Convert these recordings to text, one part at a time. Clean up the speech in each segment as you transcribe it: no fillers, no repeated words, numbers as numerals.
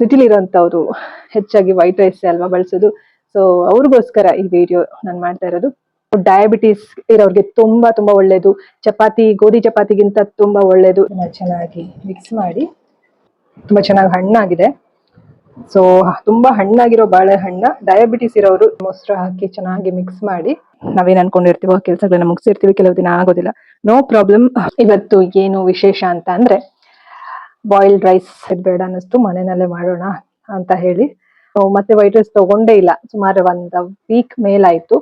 ಸಿಟಿಲಿ ಇರೋಂಥವ್ರು ಹೆಚ್ಚಾಗಿ white rice ಅಲ್ವಾ ಬಳಸೋದು. ಸೊ ಅವ್ರಿಗೋಸ್ಕರ ಈ ವಿಡಿಯೋ ನಾನು ಮಾಡ್ತಾ ಇರೋದು. ಡಯಾಬಿಟಿಸ್ ಇರೋರಿಗೆ ತುಂಬಾ ತುಂಬಾ ಒಳ್ಳೇದು. ಚಪಾತಿ, ಗೋಧಿ ಚಪಾತಿಗಿಂತ ತುಂಬಾ ಒಳ್ಳೇದು. ಚೆನ್ನಾಗಿ ಮಿಕ್ಸ್ ಮಾಡಿ, ತುಂಬಾ ಚೆನ್ನಾಗಿ ಹಣ್ಣಾಗಿದೆ. ಸೊ ತುಂಬಾ ಹಣ್ಣಾಗಿರೋ ಬಾಳೆಹಣ್ಣ ಡಯಾಬಿಟಿಸ್ ಇರೋರು ಮೊಸರು ಹಾಕಿ ಚೆನ್ನಾಗಿ ಮಿಕ್ಸ್ ಮಾಡಿ, ನಾವೇನ್ ಅನ್ಕೊಂಡಿರ್ತೀವೋ ಕೆಲಸಗಳನ್ನ ಮುಗಿಸಿರ್ತೀವಿ, ಕೆಲವು ದಿನ ಆಗೋದಿಲ್ಲ, ನೋ ಪ್ರಾಬ್ಲಮ್. ಇವತ್ತು ಏನು ವಿಶೇಷ ಅಂತ ಅಂದ್ರೆ ಬಾಯ್ಲ್ಡ್ ರೈಸ್ ಬೇಡ ಅನ್ನಿಸ್ತು, ಮನೆಯಲ್ಲೇ ಮಾಡೋಣ ಅಂತ ಹೇಳಿ ಮತ್ತೆ ವೈಟ್ ರೈಸ್ ತಗೊಂಡೇ ಇಲ್ಲ. ಸುಮಾರು 1 ವೀಕ್ ಮೇಲಾಯ್ತು.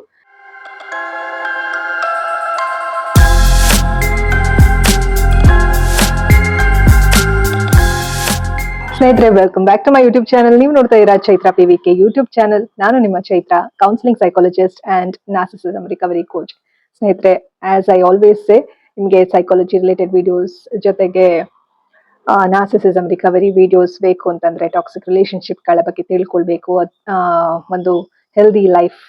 ಸ್ನೇಹಿತರೆ, welcome back to my YouTube channel. ನೀವು ನೋಡ್ತಾ ಇರಾ ಚೈತ್ರ PVK ಯೂಟ್ಯೂಬ್ ಚಾನಲ್. ನಾನು ನಿಮ್ಮ Chaitra, counselling psychologist and narcissism recovery coach. ಸ್ನೇಹಿತರೆ, ಆಸ್ ಐ ಆಲ್ವೇಸ್ ಸೇ, ನಿಮಗೆ ಸೈಕಾಲಜಿ ರಿಲೇಟೆಡ್ ವಿಡಿಯೋಸ್ ಜೊತೆಗೆ ನಾರ್ಸಿಸಿಸಮ್ ರಿಕವರಿ ವಿಡಿಯೋಸ್ ಬೇಕು ಅಂತಂದ್ರೆ, ಟಾಕ್ಸಿಕ್ ರಿಲೇಶನ್ಶಿಪ್ ಗಳ ಬಗ್ಗೆ ತಿಳ್ಕೊಳ್ಬೇಕು, ಒಂದು ಹೆಲ್ದಿ ಲೈಫ್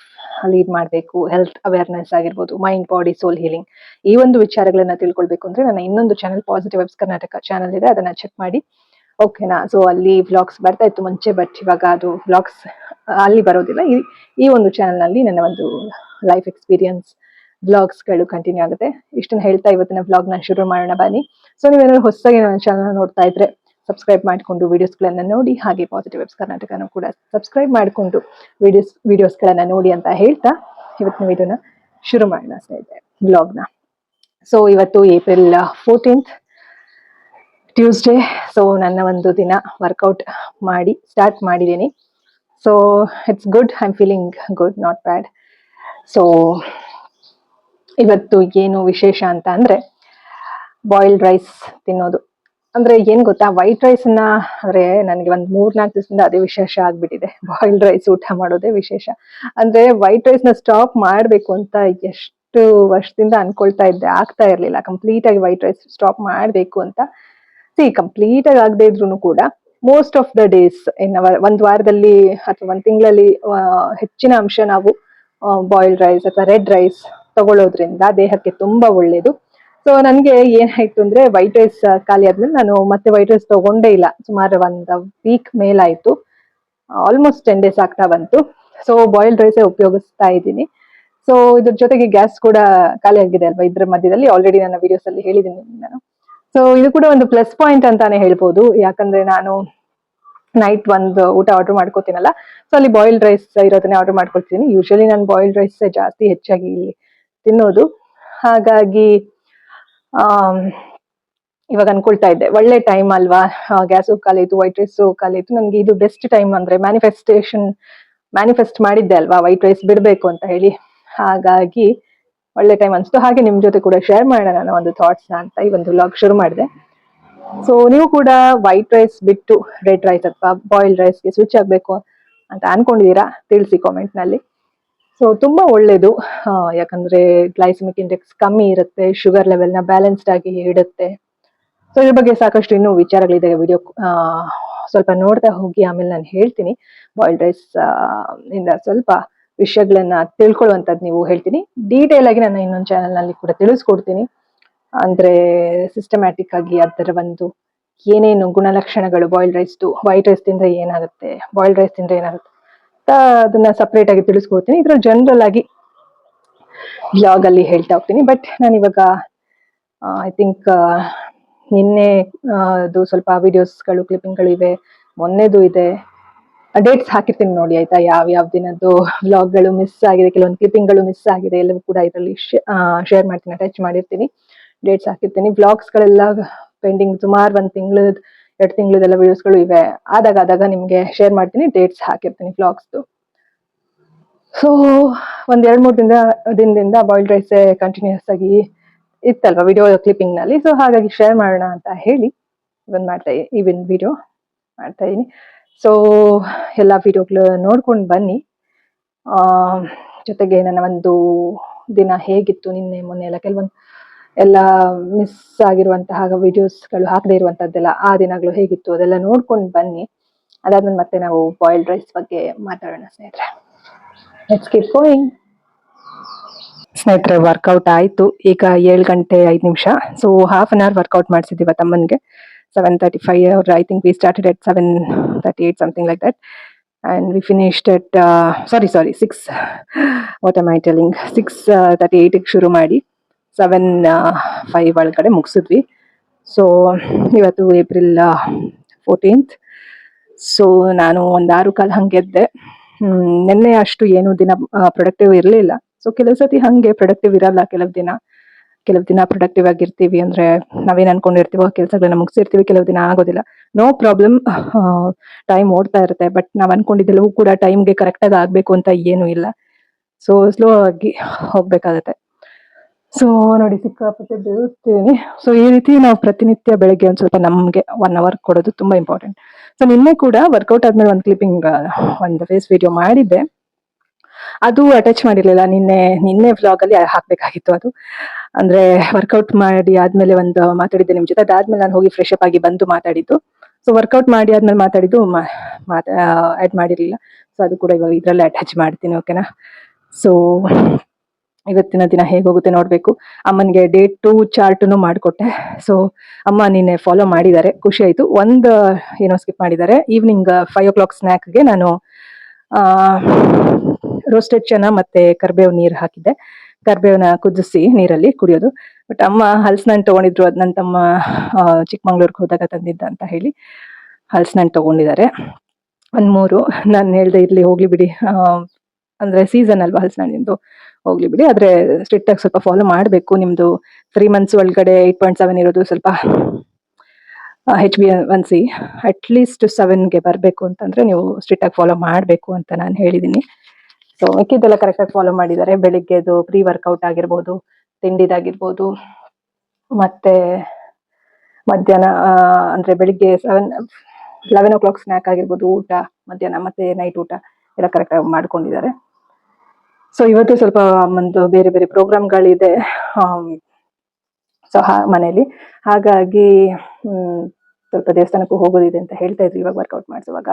ಲೀಡ್ ಮಾಡಬೇಕು, ಹೆಲ್ತ್ ಅವೇರ್ನೆಸ್ ಆಗಿರ್ಬೋದು, ಮೈಂಡ್ ಬಾಡಿ ಸೋಲ್ ಹೀಲಿಂಗ್, ಈ ಒಂದು ವಿಚಾರಗಳನ್ನ ತಿಳ್ಕೊಳ್ಬೇಕು ಅಂದ್ರೆ ನನ್ನ ಇನ್ನೊಂದು channel positive vibes Karnataka channel ಇದೆ, ಅದನ್ನ ಚೆಕ್ ಮಾಡಿ. ಓಕೆನಾ? ಸೊ ಅಲ್ಲಿ ವ್ಲಾಗ್ಸ್ ಬರ್ತಾ ಇತ್ತು ಮುಂಚೆ, ಬಟ್ ಇವಾಗ ಅದು ವ್ಲಾಗ್ಸ್ ಅಲ್ಲಿ ಬರೋದಿಲ್ಲ. ಈ ಒಂದು ಚಾನಲ್ ನಲ್ಲಿ ನನ್ನ ಒಂದು ಲೈಫ್ ಎಕ್ಸ್ಪೀರಿಯನ್ಸ್ ವ್ಲಾಗ್ಸ್ಗಳು ಕಂಟಿನ್ಯೂ ಆಗುತ್ತೆ. ಇಷ್ಟನ್ನ ಹೇಳ್ತಾ ಇವತ್ತಿನ ವ್ಲಾಗ್ ನ ಶುರು ಮಾಡೋಣ ಬನ್ನಿ. ಸೊ ನೀವೇನಾದ್ರು ಹೊಸದಾಗಿ ನನ್ನ ಚಾನಲ್ ನೋಡ್ತಾ ಇದ್ರೆ ಸಬ್ಸ್ಕ್ರೈಬ್ ಮಾಡಿಕೊಂಡು ವಿಡಿಯೋಸ್ಗಳನ್ನ ನೋಡಿ, ಹಾಗೆ ಪಾಸಿಟಿವ್ ವೈಬ್ಸ್ ಕರ್ನಾಟಕನೂ ಕೂಡ ಸಬ್ಸ್ಕ್ರೈಬ್ ಮಾಡಿಕೊಂಡು ವಿಡಿಯೋಸ್ಗಳನ್ನ ನೋಡಿ ಅಂತ ಹೇಳ್ತಾ ಇವತ್ತಿನ ವಿಡಿಯೋನ ಶುರು ಮಾಡೋಣ ಸ್ನೇಹಿತರೆ, ವ್ಲಾಗ್ನ. ಸೊ ಇವತ್ತು ಏಪ್ರಿಲ್ 14th ಟ್ಯೂಸ್ಡೇ. ಸೊ ನನ್ನ ಒಂದು ದಿನ ವರ್ಕೌಟ್ ಮಾಡಿ ಸ್ಟಾರ್ಟ್ ಮಾಡಿದ್ದೀನಿ. So it's good, I am feeling good, not bad. So ಇವತ್ತು ಏನು ವಿಶೇಷ ಅಂತ ಅಂದ್ರೆ ಬಾಯ್ಲ್ಡ್ ರೈಸ್ ತಿನ್ನೋದು. ಅಂದ್ರೆ ಏನ್ ಗೊತ್ತಾ, ವೈಟ್ ರೈಸ್ ನ ಅಂದ್ರೆ ನನಗೆ 3-4 ದಿವಸದಿಂದ ಅದೇ ವಿಶೇಷ ಆಗ್ಬಿಟ್ಟಿದೆ. ಬಾಯ್ಲ್ಡ್ ರೈಸ್ ಊಟ ಮಾಡೋದೇ ವಿಶೇಷ. ಅಂದ್ರೆ ವೈಟ್ ರೈಸ್ ನ ಸ್ಟಾಪ್ ಮಾಡ್ಬೇಕು ಅಂತ ಎಷ್ಟು ವರ್ಷದಿಂದ ಅನ್ಕೊಳ್ತಾ ಇದ್ದೆ, ಆಗ್ತಾ ಇರ್ಲಿಲ್ಲ. ಕಂಪ್ಲೀಟ್ ಆಗಿ ವೈಟ್ ರೈಸ್ ಸ್ಟಾಪ್ ಮಾಡ್ಬೇಕು ಅಂತ. ಕಂಪ್ಲೀಟ್ ಆಗಿ ಆಗದೆ ಇದ್ರು ಕೂಡ ಮೋಸ್ಟ್ ಆಫ್ ದ ಡೇಸ್ ಒಂದ್ ವಾರದಲ್ಲಿ ಅಥವಾ 1 ತಿಂಗಳಲ್ಲಿ ಹೆಚ್ಚಿನ ಅಂಶ ನಾವು ಬಾಯ್ಲ್ಡ್ ರೈಸ್ ಅಥವಾ ರೆಡ್ ರೈಸ್ ತಗೊಳ್ಳೋದ್ರಿಂದ ದೇಹಕ್ಕೆ ತುಂಬಾ ಒಳ್ಳೇದು. ಸೊ ನನ್ಗೆ ಏನಾಯ್ತು ಅಂದ್ರೆ, ವೈಟ್ ರೈಸ್ ಖಾಲಿ ಆದ್ಮೇಲೆ ನಾನು ಮತ್ತೆ ವೈಟ್ ರೈಸ್ ತಗೊಂಡೇ ಇಲ್ಲ. ಸುಮಾರು 1 ವೀಕ್ ಮೇಲಾಯ್ತು, ಆಲ್ಮೋಸ್ಟ್ 10 days ಆಗ್ತಾ ಬಂತು. ಸೊ ಬಾಯ್ಲ್ಡ್ ರೈಸ್ ಉಪಯೋಗಿಸ್ತಾ ಇದ್ದೀನಿ. ಸೊ ಇದ್ರ ಜೊತೆಗೆ ಗ್ಯಾಸ್ ಕೂಡ ಖಾಲಿ ಆಗಿದೆ ಅಲ್ವಾ, ಇದ್ರ ಮಧ್ಯದಲ್ಲಿ ಆಲ್ರೆಡಿ ನನ್ನ ವಿಡಿಯೋಸ್ ಅಲ್ಲಿ ಹೇಳಿದ್ದೀನಿ ನಾನು. ಸೊ ಇದು ಕೂಡ ಒಂದು ಪ್ಲಸ್ ಪಾಯಿಂಟ್ ಅಂತಾನೆ ಹೇಳ್ಬೋದು. ಯಾಕಂದ್ರೆ ನಾನು ನೈಟ್ ಒಂದು ಊಟ ಆರ್ಡರ್ ಮಾಡ್ಕೋತೀನಲ್ಲ, ಸೊ ಅಲ್ಲಿ ಬಾಯ್ಲ್ಡ್ ರೈಸ್ ಇರೋದನ್ನೇ ಆರ್ಡರ್ ಮಾಡ್ಕೊಳ್ತೀನಿ. ಯೂಶಲಿ ನಾನು ಬಾಯ್ಲ್ಡ್ ರೈಸ್ ಜಾಸ್ತಿ ಹೆಚ್ಚಾಗಿ ಇಲ್ಲಿ ತಿನ್ನೋದು. ಹಾಗಾಗಿ ಇವಾಗ ಅನ್ಕೊಳ್ತಾ ಇದ್ದೆ, ಒಳ್ಳೆ ಟೈಮ್ ಅಲ್ವಾ, ಗ್ಯಾಸು ಖಾಲಿ ಆಯ್ತು, ವೈಟ್ ರೈಸು ಖಾಲಿ ಆಯ್ತು, ನನ್ಗೆ ಇದು ಬೆಸ್ಟ್ ಟೈಮ್. ಅಂದ್ರೆ ಮ್ಯಾನಿಫೆಸ್ಟ್ ಮಾಡಿದ್ದೆ ಅಲ್ವಾ ವೈಟ್ ರೈಸ್ ಬಿಡ್ಬೇಕು ಅಂತ ಹೇಳಿ. ಹಾಗಾಗಿ ಒಳ್ಳೆ ಟೈಮ್ ಅನ್ಸ್ತು. ಹಾಗೆ ನಿಮ್ ಜೊತೆ ಕೂಡ ಶೇರ್ ಮಾಡೋಣ ನನ್ನ ಒಂದು ಥಾಟ್ಸ್ ಅಂತ ಈ ಒಂದು ವ್ಲಾಗ್ ಶುರು ಮಾಡಿದೆ. ಸೊ ನೀವು ಕೂಡ ವೈಟ್ ರೈಸ್ ಬಿಟ್ಟು ರೆಡ್ ರೈಸ್ ಅಥವಾ ಬಾಯ್ಲ್ಡ್ ರೈಸ್ಗೆ ಸ್ವಿಚ್ ಆಗ್ಬೇಕು ಅಂತ ಅನ್ಕೊಂಡಿದೀರಾ? ತಿಳಿಸಿ ಕಾಮೆಂಟ್ ನಲ್ಲಿ. ಸೊ ತುಂಬಾ ಒಳ್ಳೇದು, ಯಾಕಂದ್ರೆ ಗ್ಲೈಸಮಿಕ್ ಇಂಡೆಕ್ಸ್ ಕಮ್ಮಿ ಇರುತ್ತೆ, ಶುಗರ್ ಲೆವೆಲ್ ನ ಬ್ಯಾಲೆನ್ಸ್ಡ್ ಆಗಿ ಇಡುತ್ತೆ. ಸೊ ಇದ್ರ ಬಗ್ಗೆ ಸಾಕಷ್ಟು ಇನ್ನೂ ವಿಚಾರಗಳಿದೆ, ವಿಡಿಯೋ ಸ್ವಲ್ಪ ನೋಡ್ತಾ ಹೋಗಿ, ಆಮೇಲೆ ನಾನು ಹೇಳ್ತೀನಿ. ಬಾಯ್ಲ್ಡ್ ರೈಸ್ ಇಂದ ಸ್ವಲ್ಪ ವಿಷಯಗಳನ್ನ ತಿಳ್ಕೊಳ್ಳುವಂತದ್ದು ನೀವು ಹೇಳ್ತೀನಿ. ಡೀಟೇಲ್ ಆಗಿ ನನ್ನ ಇನ್ನೊಂದು ಚಾನಲ್ ನಲ್ಲಿ ಕೂಡ ತಿಳಿಸ್ಕೊಡ್ತೀನಿ. ಅಂದ್ರೆ ಸಿಸ್ಟಮ್ಯಾಟಿಕ್ ಆಗಿ ಅದರ ಒಂದು ಏನೇನು ಗುಣಲಕ್ಷಣಗಳು ಬಾಯ್ಲ್ಡ್ ರೈಸ್ ವೈಟ್ ರೈಸ್ ತಿಂದ್ರೆ ಏನಾಗುತ್ತೆ, ಬಾಯ್ಲ್ಡ್ ರೈಸ್ ತಿಂದ್ರೆ ಏನಾಗುತ್ತೆ ಅಂತ ಅದನ್ನ ಸಪರೇಟ್ ಆಗಿ ತಿಳಿಸ್ಕೊಡ್ತೀನಿ. ಇದ್ರ ಜನರಲ್ ಆಗಿ ಬ್ಲಾಗ್ ಅಲ್ಲಿ ಹೇಳ್ತಾ ಹೋಗ್ತೀನಿ. ಬಟ್ ನಾನು ಇವಾಗ ಐ ಥಿಂಕ್ ನಿನ್ನೆ ಅದು ಸ್ವಲ್ಪ ವಿಡಿಯೋಸ್ಗಳು ಕ್ಲಿಪ್ಪಿಂಗ್ಗಳು ಇವೆ, ಮೊನ್ನೆದು ಇದೆ. ಡೇಟ್ಸ್ ಹಾಕಿರ್ತೀನಿ ನೋಡಿ ಆಯ್ತಾ, ಯಾವ ದಿನದ್ದು ವ್ಲಾಗ್ಗಳು ಮಿಸ್ ಆಗಿದೆ, ಕೆಲವೊಂದು ಕ್ಲಿಪ್ಪಿಂಗ್ಗಳು ಮಿಸ್ ಆಗಿದೆ, ಎಲ್ಲವೂ ಕೂಡ ಇದರಲ್ಲಿ ಶೇರ್ ಮಾಡ್ತೀನಿ, ಅಟ್ಯಾಚ್ ಮಾಡಿರ್ತೀನಿ. ಡೇಟ್ಸ್ ಹಾಕಿರ್ತೀನಿ. ವ್ಲಾಗ್ಸ್ಗಳೆಲ್ಲ ಪೆಂಡಿಂಗ್ ಸುಮಾರು 1 ತಿಂಗಳು 2 ತಿಂಗಳದೆಲ್ಲ ವಿಡಿಯೋಸ್ಗಳು ಇವೆ. ಆದಾಗ ನಿಮ್ಗೆ ಶೇರ್ ಮಾಡ್ತೀನಿ, ಡೇಟ್ಸ್ ಹಾಕಿರ್ತೀನಿ ವ್ಲಾಗ್ಸ್ದು. ಸೊ 1-2-3 ದಿನದಿಂದ ಬಾಯ್ಲ್ಡ್ ರೈಸ್ ಕಂಟಿನ್ಯೂಸ್ ಆಗಿ ಇತ್ತಲ್ವಾ ವಿಡಿಯೋ ಕ್ಲಿಪ್ಪಿಂಗ್ ನಲ್ಲಿ. ಸೊ ಹಾಗಾಗಿ ಶೇರ್ ಮಾಡೋಣ ಅಂತ ಹೇಳಿ ವಿಡಿಯೋ ಮಾಡ್ತಾ ಇದೀನಿ. ಸೊ ಎಲ್ಲಾ ವಿಡಿಯೋಗಳು ನೋಡ್ಕೊಂಡು ಬನ್ನಿ. ಜೊತೆಗೆ ನನ್ನ ಒಂದು ದಿನ ಹೇಗಿತ್ತು, ನಿನ್ನೆ ಮೊನ್ನೆ ಎಲ್ಲ ಮಿಸ್ ಆಗಿರುವಂತಹ ವಿಡಿಯೋಸ್ಗಳು ಹಾಕದೇ ಇರುವಂತದ್ದೆಲ್ಲ ಆ ದಿನಗಳು ಹೇಗಿತ್ತು ಅದೆಲ್ಲ ನೋಡ್ಕೊಂಡು ಬನ್ನಿ. ಅದಾದ್ಮೇಲೆ ಮತ್ತೆ ನಾವು ಬಾಯ್ಲ್ಡ್ ರೈಸ್ ಬಗ್ಗೆ ಮಾತಾಡೋಣ ಸ್ನೇಹಿತರೆ. Let's keep going. ಸ್ನೇಹಿತರೆ, ವರ್ಕೌಟ್ ಆಯ್ತು. ಈಗ 7 ಗಂಟೆ 5 ನಿಮಿಷ. ಸೊ 1/2 hour ವರ್ಕೌಟ್ ಮಾಡಿಸಿದೀವ ತಮ್ಮನ್ಗೆ. 7:35, or I think we started at 7:38, something like that. And we finished at, sorry, 6, what am I telling, 6:38 ಶುರು ಮಾಡಿ 7:05 ಒಳಗಡೆ ಮುಗಿಸಿದ್ವಿ. ಸೊ ಇವತ್ತು ಏಪ್ರಿಲ್ 14th. ಸೊ ನಾನು ಒಂದು 6:15 ಹಂಗೆ ಎದ್ದೆ. ನಿನ್ನೆ ಅಷ್ಟು ಏನು ದಿನ ಪ್ರೊಡಕ್ಟಿವ್ ಇರಲಿಲ್ಲ. ಸೊ ಕೆಲವು ಸತಿ ಹಂಗೆ ಪ್ರೊಡಕ್ಟಿವ್ ಇರಲ್ಲ, ಕೆಲವು ದಿನ ಪ್ರೊಡಕ್ಟಿವ್ ಆಗಿರ್ತೀವಿ ಅಂದ್ರೆ ನಾವೇನ್ ಅನ್ಕೊಂಡಿರ್ತೀವೋ ಕೆಲಸಗಳನ್ನ ಮುಗಿಸಿರ್ತೀವಿ, ಕೆಲವು ದಿನ ಆಗೋದಿಲ್ಲ. ನೋ ಪ್ರಾಬ್ಲಮ್, ಟೈಮ್ ಓಡ್ತಾ ಇರುತ್ತೆ. ಬಟ್ ನಾವ್ ಅನ್ಕೊಂಡಿದ್ದೆಲ್ಲವೂ ಕೂಡ ಟೈಮ್ಗೆ ಕರೆಕ್ಟ್ ಆಗಿ ಆಗ್ಬೇಕು ಅಂತ ಏನೂ ಇಲ್ಲ. ಸೊ ಸ್ಲೋ ಆಗಿ ಹೋಗ್ಬೇಕಾಗತ್ತೆ. ಸೊ ನೋಡಿ, ಸಿಕ್ಕಾಪಟ್ಟೆ ಬೆಳೆಸ್ತೀನಿ. ಸೊ ಈ ರೀತಿ ನಾವು ಪ್ರತಿನಿತ್ಯ ಬೆಳಗ್ಗೆ ಒಂದ್ ಸ್ವಲ್ಪ ನಮ್ಗೆ 1 hour ಕೊಡೋದು ತುಂಬಾ ಇಂಪಾರ್ಟೆಂಟ್. ಸೊ ನಿನ್ನೆ ಕೂಡ ವರ್ಕೌಟ್ ಆದ್ಮೇಲೆ ಒಂದು ಕ್ಲಿಪ್ಪಿಂಗ್, ಒಂದು ಫೇಸ್ ವಿಡಿಯೋ ಮಾಡಿದ್ದೆ. ಅದು ಅಟ್ಯಾಚ್ ಮಾಡಿರ್ಲಿಲ್ಲ. ನಿನ್ನೆ ವ್ಲಾಗ್ ಅಲ್ಲಿ ಹಾಕ್ಬೇಕಾಗಿತ್ತು ಅದು. ಅಂದ್ರೆ ವರ್ಕೌಟ್ ಮಾಡಿ ಆದ್ಮೇಲೆ ಒಂದು ಮಾತಾಡಿದ್ದೆ ನಿಮ್ ಜೊತೆ. ಅದಾದ್ಮೇಲೆ ನಾನು ಹೋಗಿ ಫ್ರೆಶ್ ಅಪ್ ಆಗಿ ಬಂದು ಮಾತಾಡಿದ್ದು. ಸೊ ವರ್ಕೌಟ್ ಮಾಡಿ ಆದ್ಮೇಲೆ ಮಾತಾಡಿದ್ದು ಆಡ್ ಮಾಡಿರ್ಲಿಲ್ಲ. ಸೊ ಅದು ಕೂಡ ಇವಾಗ ಇದ್ರಲ್ಲೇ ಅಟ್ಯಾಚ್ ಮಾಡ್ತೀನಿ, ಓಕೆನಾ? ಸೊ ಇವತ್ತಿನ ದಿನ ಹೇಗೆ ಹೋಗುತ್ತೆ ನೋಡ್ಬೇಕು. ಅಮ್ಮನಿಗೆ ಡೇ 2 ಚಾರ್ಟ್ನು ಮಾಡಿಕೊಟ್ಟೆ. ಸೊ ಅಮ್ಮ ನಿನ್ನೆ ಫಾಲೋ ಮಾಡಿದ್ದಾರೆ, ಖುಷಿ ಆಯ್ತು. ಏನೋ ಸ್ಕಿಪ್ ಮಾಡಿದ್ದಾರೆ. ಈವ್ನಿಂಗ್ 5 o'clock ಸ್ನ್ಯಾಕ್ಗೆ ನಾನು ರೋಸ್ಟೆಡ್ ಚೆನ್ನ ಮತ್ತೆ ಕರ್ಬೇವು ನೀರು ಹಾಕಿದ್ದೆ. ಕರ್ಬೇವನ್ನ ಕುದಿಸಿ ನೀರಲ್ಲಿ ಕುಡಿಯೋದು. ಬಟ್ ಅಮ್ಮ ಹಲಸಿನಣ್ಣು ತಗೊಂಡಿದ್ರು, ಅದ್ ನನ್ನ ತಮ್ಮ ಚಿಕ್ಕಮಂಗ್ಳೂರ್ಗೆ ಹೋದಾಗ ತಂದಿದ್ದ ಅಂತ ಹೇಳಿ ಹಲಸಿನಣ್ಣು ತಗೊಂಡಿದ್ದಾರೆ. 1-3 ನಾನು ಹೇಳ್ದೆ ಇರ್ಲಿ ಹೋಗ್ಲಿ ಬಿಡಿ, ಅಂದ್ರೆ ಸೀಸನ್ ಅಲ್ವಾ ಹಲಸಿನಣ್ಣಿಂದು, ಹೋಗ್ಲಿ ಬಿಡಿ. ಆದ್ರೆ ಸ್ಟ್ರಿಕ್ಟ್ ಆಗಿ ಸ್ವಲ್ಪ ಫಾಲೋ ಮಾಡಬೇಕು. ನಿಮ್ದು 3 months ಒಳಗಡೆ 8.7 ಇರೋದು ಸ್ವಲ್ಪ HbA1c ಅಟ್ಲೀಸ್ಟ್ 7ಗೆ ಬರಬೇಕು ಅಂತಂದ್ರೆ ನೀವು ಸ್ಟ್ರಿಕ್ಟ್ ಆಗಿ ಫಾಲೋ ಮಾಡಬೇಕು ಅಂತ ನಾನು ಹೇಳಿದ್ದೀನಿ. ಸೊ ಮಿಕ್ಕಿದ್ದೆಲ್ಲ ಕರೆಕ್ಟ್ ಆಗಿ ಫಾಲೋ ಮಾಡಿದ್ದಾರೆ. ಬೆಳಿಗ್ಗೆದು ಪ್ರೀ ವರ್ಕೌಟ್ ಆಗಿರ್ಬೋದು, ತಿಂಡಿದಾಗಿರ್ಬೋದು, ಮತ್ತೆ ಮಧ್ಯಾಹ್ನ ಅಂದ್ರೆ ಬೆಳಿಗ್ಗೆ 11 o'clock ಸ್ನ್ಯಾಕ್ ಆಗಿರ್ಬೋದು, ಊಟ ಮಧ್ಯಾಹ್ನ ಮತ್ತೆ ನೈಟ್ ಊಟ ಎಲ್ಲ ಕರೆಕ್ಟ್ ಆಗಿ ಮಾಡ್ಕೊಂಡಿದ್ದಾರೆ. ಸೊ ಇವತ್ತು ಸ್ವಲ್ಪ ಒಂದು ಬೇರೆ ಬೇರೆ ಪ್ರೋಗ್ರಾಮ್ಗಳಿದೆ ಸೊ ಮನೇಲಿ. ಹಾಗಾಗಿ ಸ್ವಲ್ಪ ದೇವಸ್ಥಾನಕ್ಕೂ ಹೋಗೋದಿದೆ ಅಂತ ಹೇಳ್ತಾ ಇದ್ರು ಇವಾಗ ವರ್ಕೌಟ್ ಮಾಡಿಸುವಾಗ.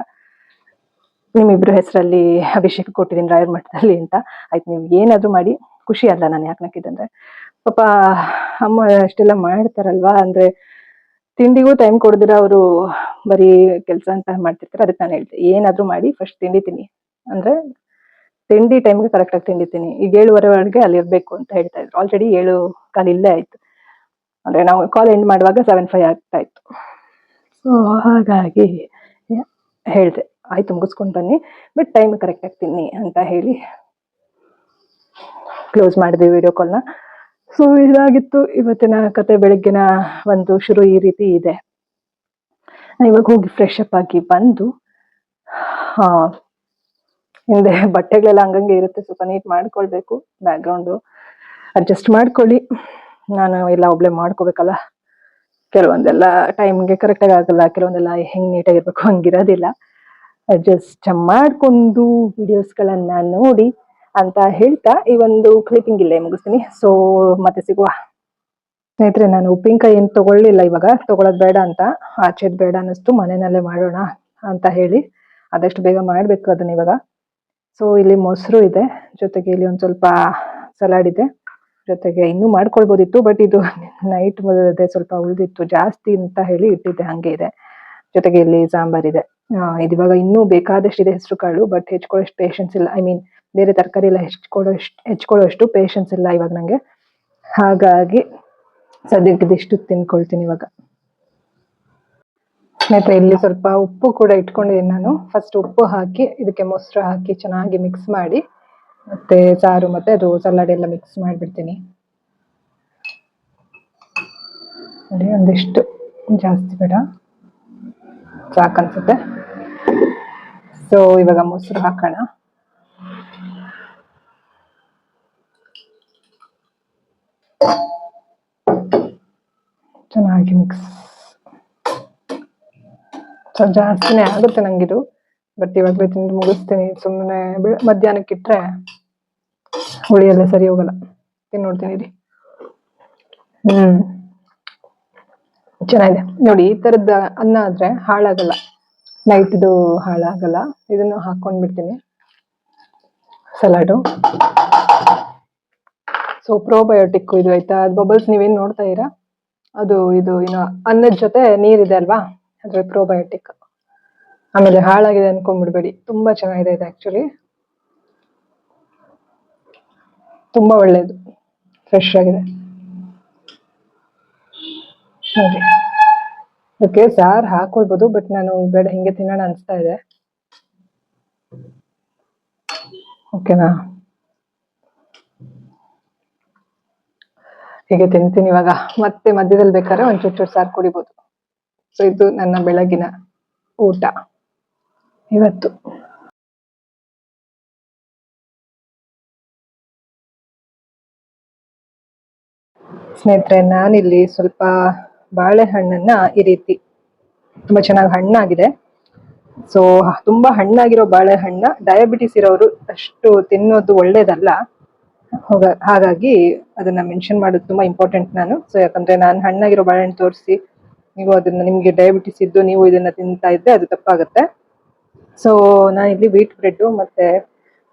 ನಿಮ್ಮಿಬ್ರು ಹೆಸರಲ್ಲಿ ಅಭಿಷೇಕ ಕೊಟ್ಟಿದ್ದೀನಿ ರಾಯರ ಮಠದಲ್ಲಿ ಅಂತ. ಆಯ್ತು, ನೀವು ಏನಾದ್ರು ಮಾಡಿ, ಖುಷಿ ಅಲ್ಲ ನಾನು ಯಾಕೆ ನಕ್ಕಿದ್ದಂದ್ರೆ, ಪಾಪ ಅಮ್ಮ ಅಷ್ಟೆಲ್ಲ ಮಾಡ್ತಾರಲ್ವಾ, ಅಂದ್ರೆ ತಿಂಡಿಗೂ ಟೈಮ್ ಕೊಡದಿರ ಅವರು ಬರೀ ಕೆಲಸ ಅಂತ ಮಾಡ್ತಿರ್ತಾರೆ. ಅದಕ್ಕೆ ನಾನು ಹೇಳ್ತೆ ಏನಾದ್ರು ಮಾಡಿ ಫಸ್ಟ್ ತಿಂಡಿ ತಿನ್ನಿ, ಅಂದ್ರೆ ತಿಂಡಿ ಟೈಮ್ಗೆ ಕರೆಕ್ಟ್ ಆಗಿ ತಿಂಡಿ ತಿನ್ನಿ. ಈಗ 7:15 ಒಳಗೆ ಅಲ್ಲಿ ಇರ್ಬೇಕು ಅಂತ ಹೇಳ್ತಾ ಇದ್ರು. ಆಲ್ರೆಡಿ 7:15 ಇಲ್ಲೇ ಆಯ್ತು. ಅಂದ್ರೆ ನಾವು ಕಾಲ್ ಎಂಡ್ ಮಾಡುವಾಗ 7:05 ಆಗ್ತಾ ಇತ್ತು. ಸೊ ಹಾಗಾಗಿ ಹೇಳ್ದೆ ಆಯ್ತು ಮುಗಿಸ್ಕೊಂಡು ಬನ್ನಿ, ಬಟ್ ಟೈಮ್ ಕರೆಕ್ಟ್ ಆಗಿ ತಿನ್ನಿ ಅಂತ ಹೇಳಿ ಕ್ಲೋಸ್ ಮಾಡಿದ್ವಿ ವಿಡಿಯೋ ಕಾಲ್ನ. ಸೊ ಇದಾಗಿತ್ತು ಇವತ್ತಿನ ಕತೆ. ಬೆಳಗ್ಗಿನ ಒಂದು ಶುರು ಈ ರೀತಿ ಇದೆ. ಇವಾಗ ಹೋಗಿ ಫ್ರೆಶ್ ಅಪ್ ಆಗಿ ಬಂದು ಹಿಂದೆ ಬಟ್ಟೆಗಳೆಲ್ಲ ಹಂಗಂಗೆ ಇರುತ್ತೆ, ಸ್ವಲ್ಪ ನೀಟ್ ಮಾಡ್ಕೊಳ್ಬೇಕು. ಬ್ಯಾಕ್ ಗ್ರೌಂಡು ಅಡ್ಜಸ್ಟ್ ಮಾಡ್ಕೊಳ್ಳಿ. ನಾನು ಎಲ್ಲ ಒಬ್ಳೆ ಮಾಡ್ಕೋಬೇಕಲ್ಲ. ಕೆಲವೊಂದೆಲ್ಲ ಟೈಮ್ಗೆ ಕರೆಕ್ಟಾಗಿ ಆಗಲ್ಲ, ಕೆಲವೊಂದೆಲ್ಲ ಹೆಂಗ್ ನೀಟಾಗಿರ್ಬೇಕು ಹಂಗಿರೋದಿಲ್ಲ. ಅಡ್ಜಸ್ಟ್ ಮಾಡ್ಕೊಂಡು ವಿಡಿಯೋಸ್ಗಳನ್ನ ನೋಡಿ ಅಂತ ಹೇಳ್ತಾ ಈ ಒಂದು ಕ್ಲಿಪ್ಪಿಂಗ್ ಇಲ್ಲೇ ಮುಗಿಸ್ತೀನಿ. ಸೊ ಮತ್ತೆ ಸಿಗುವ ಸ್ನೇಹಿತರೆ. ನಾನು ಉಪ್ಪಿನಕಾಯಿ ಏನು ತಗೊಳ್ಳಿಲ್ಲ, ಇವಾಗ ತಗೊಳ್ಳೋದು ಬೇಡ ಅಂತ, ಆಚೆದ್ ಬೇಡ ಅನ್ನಿಸ್ತು, ಮನೆಯಲ್ಲೇ ಮಾಡೋಣ ಅಂತ ಹೇಳಿ ಆದಷ್ಟು ಬೇಗ ಮಾಡ್ಬೇಕು ಅದನ್ನ ಇವಾಗ. ಸೊ ಇಲ್ಲಿ ಮೊಸರು ಇದೆ, ಜೊತೆಗೆ ಇಲ್ಲಿ ಒಂದ್ ಸ್ವಲ್ಪ ಸಲಾಡ್ ಇದೆ, ಜೊತೆಗೆ ಇನ್ನೂ ಮಾಡ್ಕೊಳ್ಬೋದಿತ್ತು. ಬಟ್ ಇದು ನೈಟ್ ಸ್ವಲ್ಪ ಉಳಿದಿತ್ತು ಜಾಸ್ತಿ ಅಂತ ಹೇಳಿ ಇಟ್ಟಿದ್ದೆ, ಹಂಗೆ ಇದೆ. ಜೊತೆಗೆ ಇಲ್ಲಿ ಸಾಂಬಾರ್ ಇದೆ. ಇದಿವಾಗ ಇನ್ನೂ ಬೇಕಾದಷ್ಟಿದೆ ಹೆಸರು ಕಾಳು, ಬಟ್ ಹೆಚ್ಕೊಳ್ಳೋಷ್ಟು ಪೇಷನ್ಸ್ ಇಲ್ಲ. ಐ ಮೀನ್ ಬೇರೆ ತರಕಾರಿ ಎಲ್ಲ ಹೆಚ್ಕೊಳ್ಳೋಷ್ಟು ಪೇಷನ್ಸ್ ಇಲ್ಲ ಇವಾಗ ನಂಗೆ. ಹಾಗಾಗಿ ಸದ್ಯಕ್ಕೆ ಇದಿಷ್ಟು ತಿನ್ಕೊಳ್ತೀನಿ ಇವಾಗ. ಸ್ನೇಹಿತರೆ, ಇಲ್ಲಿ ಸ್ವಲ್ಪ ಉಪ್ಪು ಕೂಡ ಇಟ್ಕೊಂಡಿದ್ದೀನಿ ನಾನು. ಫಸ್ಟ್ ಉಪ್ಪು ಹಾಕಿ ಇದಕ್ಕೆ ಮೊಸರು ಹಾಕಿ ಚೆನ್ನಾಗಿ ಮಿಕ್ಸ್ ಮಾಡಿ, ಮತ್ತೆ ಸಾರು ಮತ್ತೆ ಅದು ಸಲಾಡ್ ಎಲ್ಲ ಮಿಕ್ಸ್ ಮಾಡಿಬಿಡ್ತೀನಿ. ನೋಡಿ, ಒಂದಿಷ್ಟು ಜಾಸ್ತಿ ಬೇಡ, ಸಾಕನ್ಸುತ್ತೆ. ಸೊ ಇವಾಗ ಮೊಸರು ಹಾಕೋಣ. ಚೆನ್ನಾಗಿ ಮಿಕ್ಸ್. ಸೊ ಜಾಸ್ತಿನೇ ಆಗುತ್ತೆ ನಂಗಿದು, ಬಟ್ ಇವಾಗಲೇ ತಿಂದು ಮುಗಿಸ್ತೀನಿ. ಸುಮ್ಮನೆ ಮಧ್ಯಾಹ್ನಕ್ಕೆ ಇಟ್ರೆ ಹುಳಿಯೆಲ್ಲ ಸರಿ ಹೋಗಲ್ಲ. ನೋಡ್ತೀನಿ ರೀ. ಚೆನ್ನಾಗಿದೆ ನೋಡಿ. ಈ ತರದ ಅನ್ನ ಆದ್ರೆ ಹಾಳಾಗಲ್ಲ, ನೈಟ್ದು ಹಾಳಾಗಲ್ಲ. ಇದನ್ನು ಹಾಕೊಂಡ್ಬಿಡ್ತೀನಿ ಸಲಾಡು. ಸೊ ಪ್ರೋಬಯೋಟಿಕ್ ಇದು ಆಯ್ತಾ. ಅದು ಬಬಲ್ಸ್ ನೀವೇನ್ ನೋಡ್ತಾ ಇರಾ, ಅದು ಇದು ಏನು ಅನ್ನದ ಜೊತೆ ನೀರಿದೆ ಅಲ್ವಾ, ಅದ್ರ ಪ್ರೋಬಯೋಟಿಕ್. ಆಮೇಲೆ ಹಾಳಾಗಿದೆ ಅನ್ಕೊಂಡ್ಬಿಡ್ಬೇಡಿ, ತುಂಬಾ ಚೆನ್ನಾಗಿದೆ ಇದು ಆಕ್ಚುಲಿ, ತುಂಬಾ ಒಳ್ಳೇದು, ಫ್ರೆಶ್ ಆಗಿದೆ ನೋಡಿ. ಓಕೆ, ಸಾರ್ ಹಾಕೊಳ್ಬೋದು, ಬಟ್ ನಾನು ಬೇಡ, ಹಿಂಗೆ ತಿನ್ನೋಣ ಅನ್ಸ್ತಾ ಇದೆ. ಓಕೆನಾ, ಹೀಗೆ ತಿಂತೀನಿ ಇವಾಗ. ಮತ್ತೆ ಮಧ್ಯದಲ್ಲಿ ಬೇಕಾದ್ರೆ ಒಂದ್ ಚೂರು ಸಾರು ಕುಡಿಬೋದು. ಸೊ ಇದು ನನ್ನ ಬೆಳಗಿನ ಊಟ ಇವತ್ತು. ಸ್ನೇಹಿತರೆ, ನಾನಿಲ್ಲಿ ಸ್ವಲ್ಪ ಬಾಳೆಹಣ್ಣನ್ನ ಈ ರೀತಿ ತುಂಬಾ ಚೆನ್ನಾಗಿ ಹಣ್ಣಾಗಿದೆ. ಸೊ ತುಂಬಾ ಹಣ್ಣಾಗಿರೋ ಬಾಳೆಹಣ್ಣ ಡಯಾಬಿಟಿಸ್ ಇರೋರು ಅಷ್ಟು ತಿನ್ನೋದು ಒಳ್ಳೇದಲ್ಲ. ಹಾಗಾಗಿ ಅದನ್ನ ಮೆನ್ಷನ್ ಮಾಡೋದು ತುಂಬಾ ಇಂಪಾರ್ಟೆಂಟ್ ನಾನು. ಸೊ ಯಾಕಂದ್ರೆ ನಾನು ಹಣ್ಣಾಗಿರೋ ಬಾಳೆಹಣ್ಣು ತೋರಿಸಿ ನೀವು ಅದನ್ನ, ನಿಮ್ಗೆ ಡಯಾಬಿಟಿಸ್ ಇದ್ದು ನೀವು ಇದನ್ನ ತಿಂತಾ ಇದ್ರೆ ಅದು ತಪ್ಪಾಗುತ್ತೆ. ಸೊ ನಾನು ಇಲ್ಲಿ ವೀಟ್ ಬ್ರೆಡ್ ಮತ್ತೆ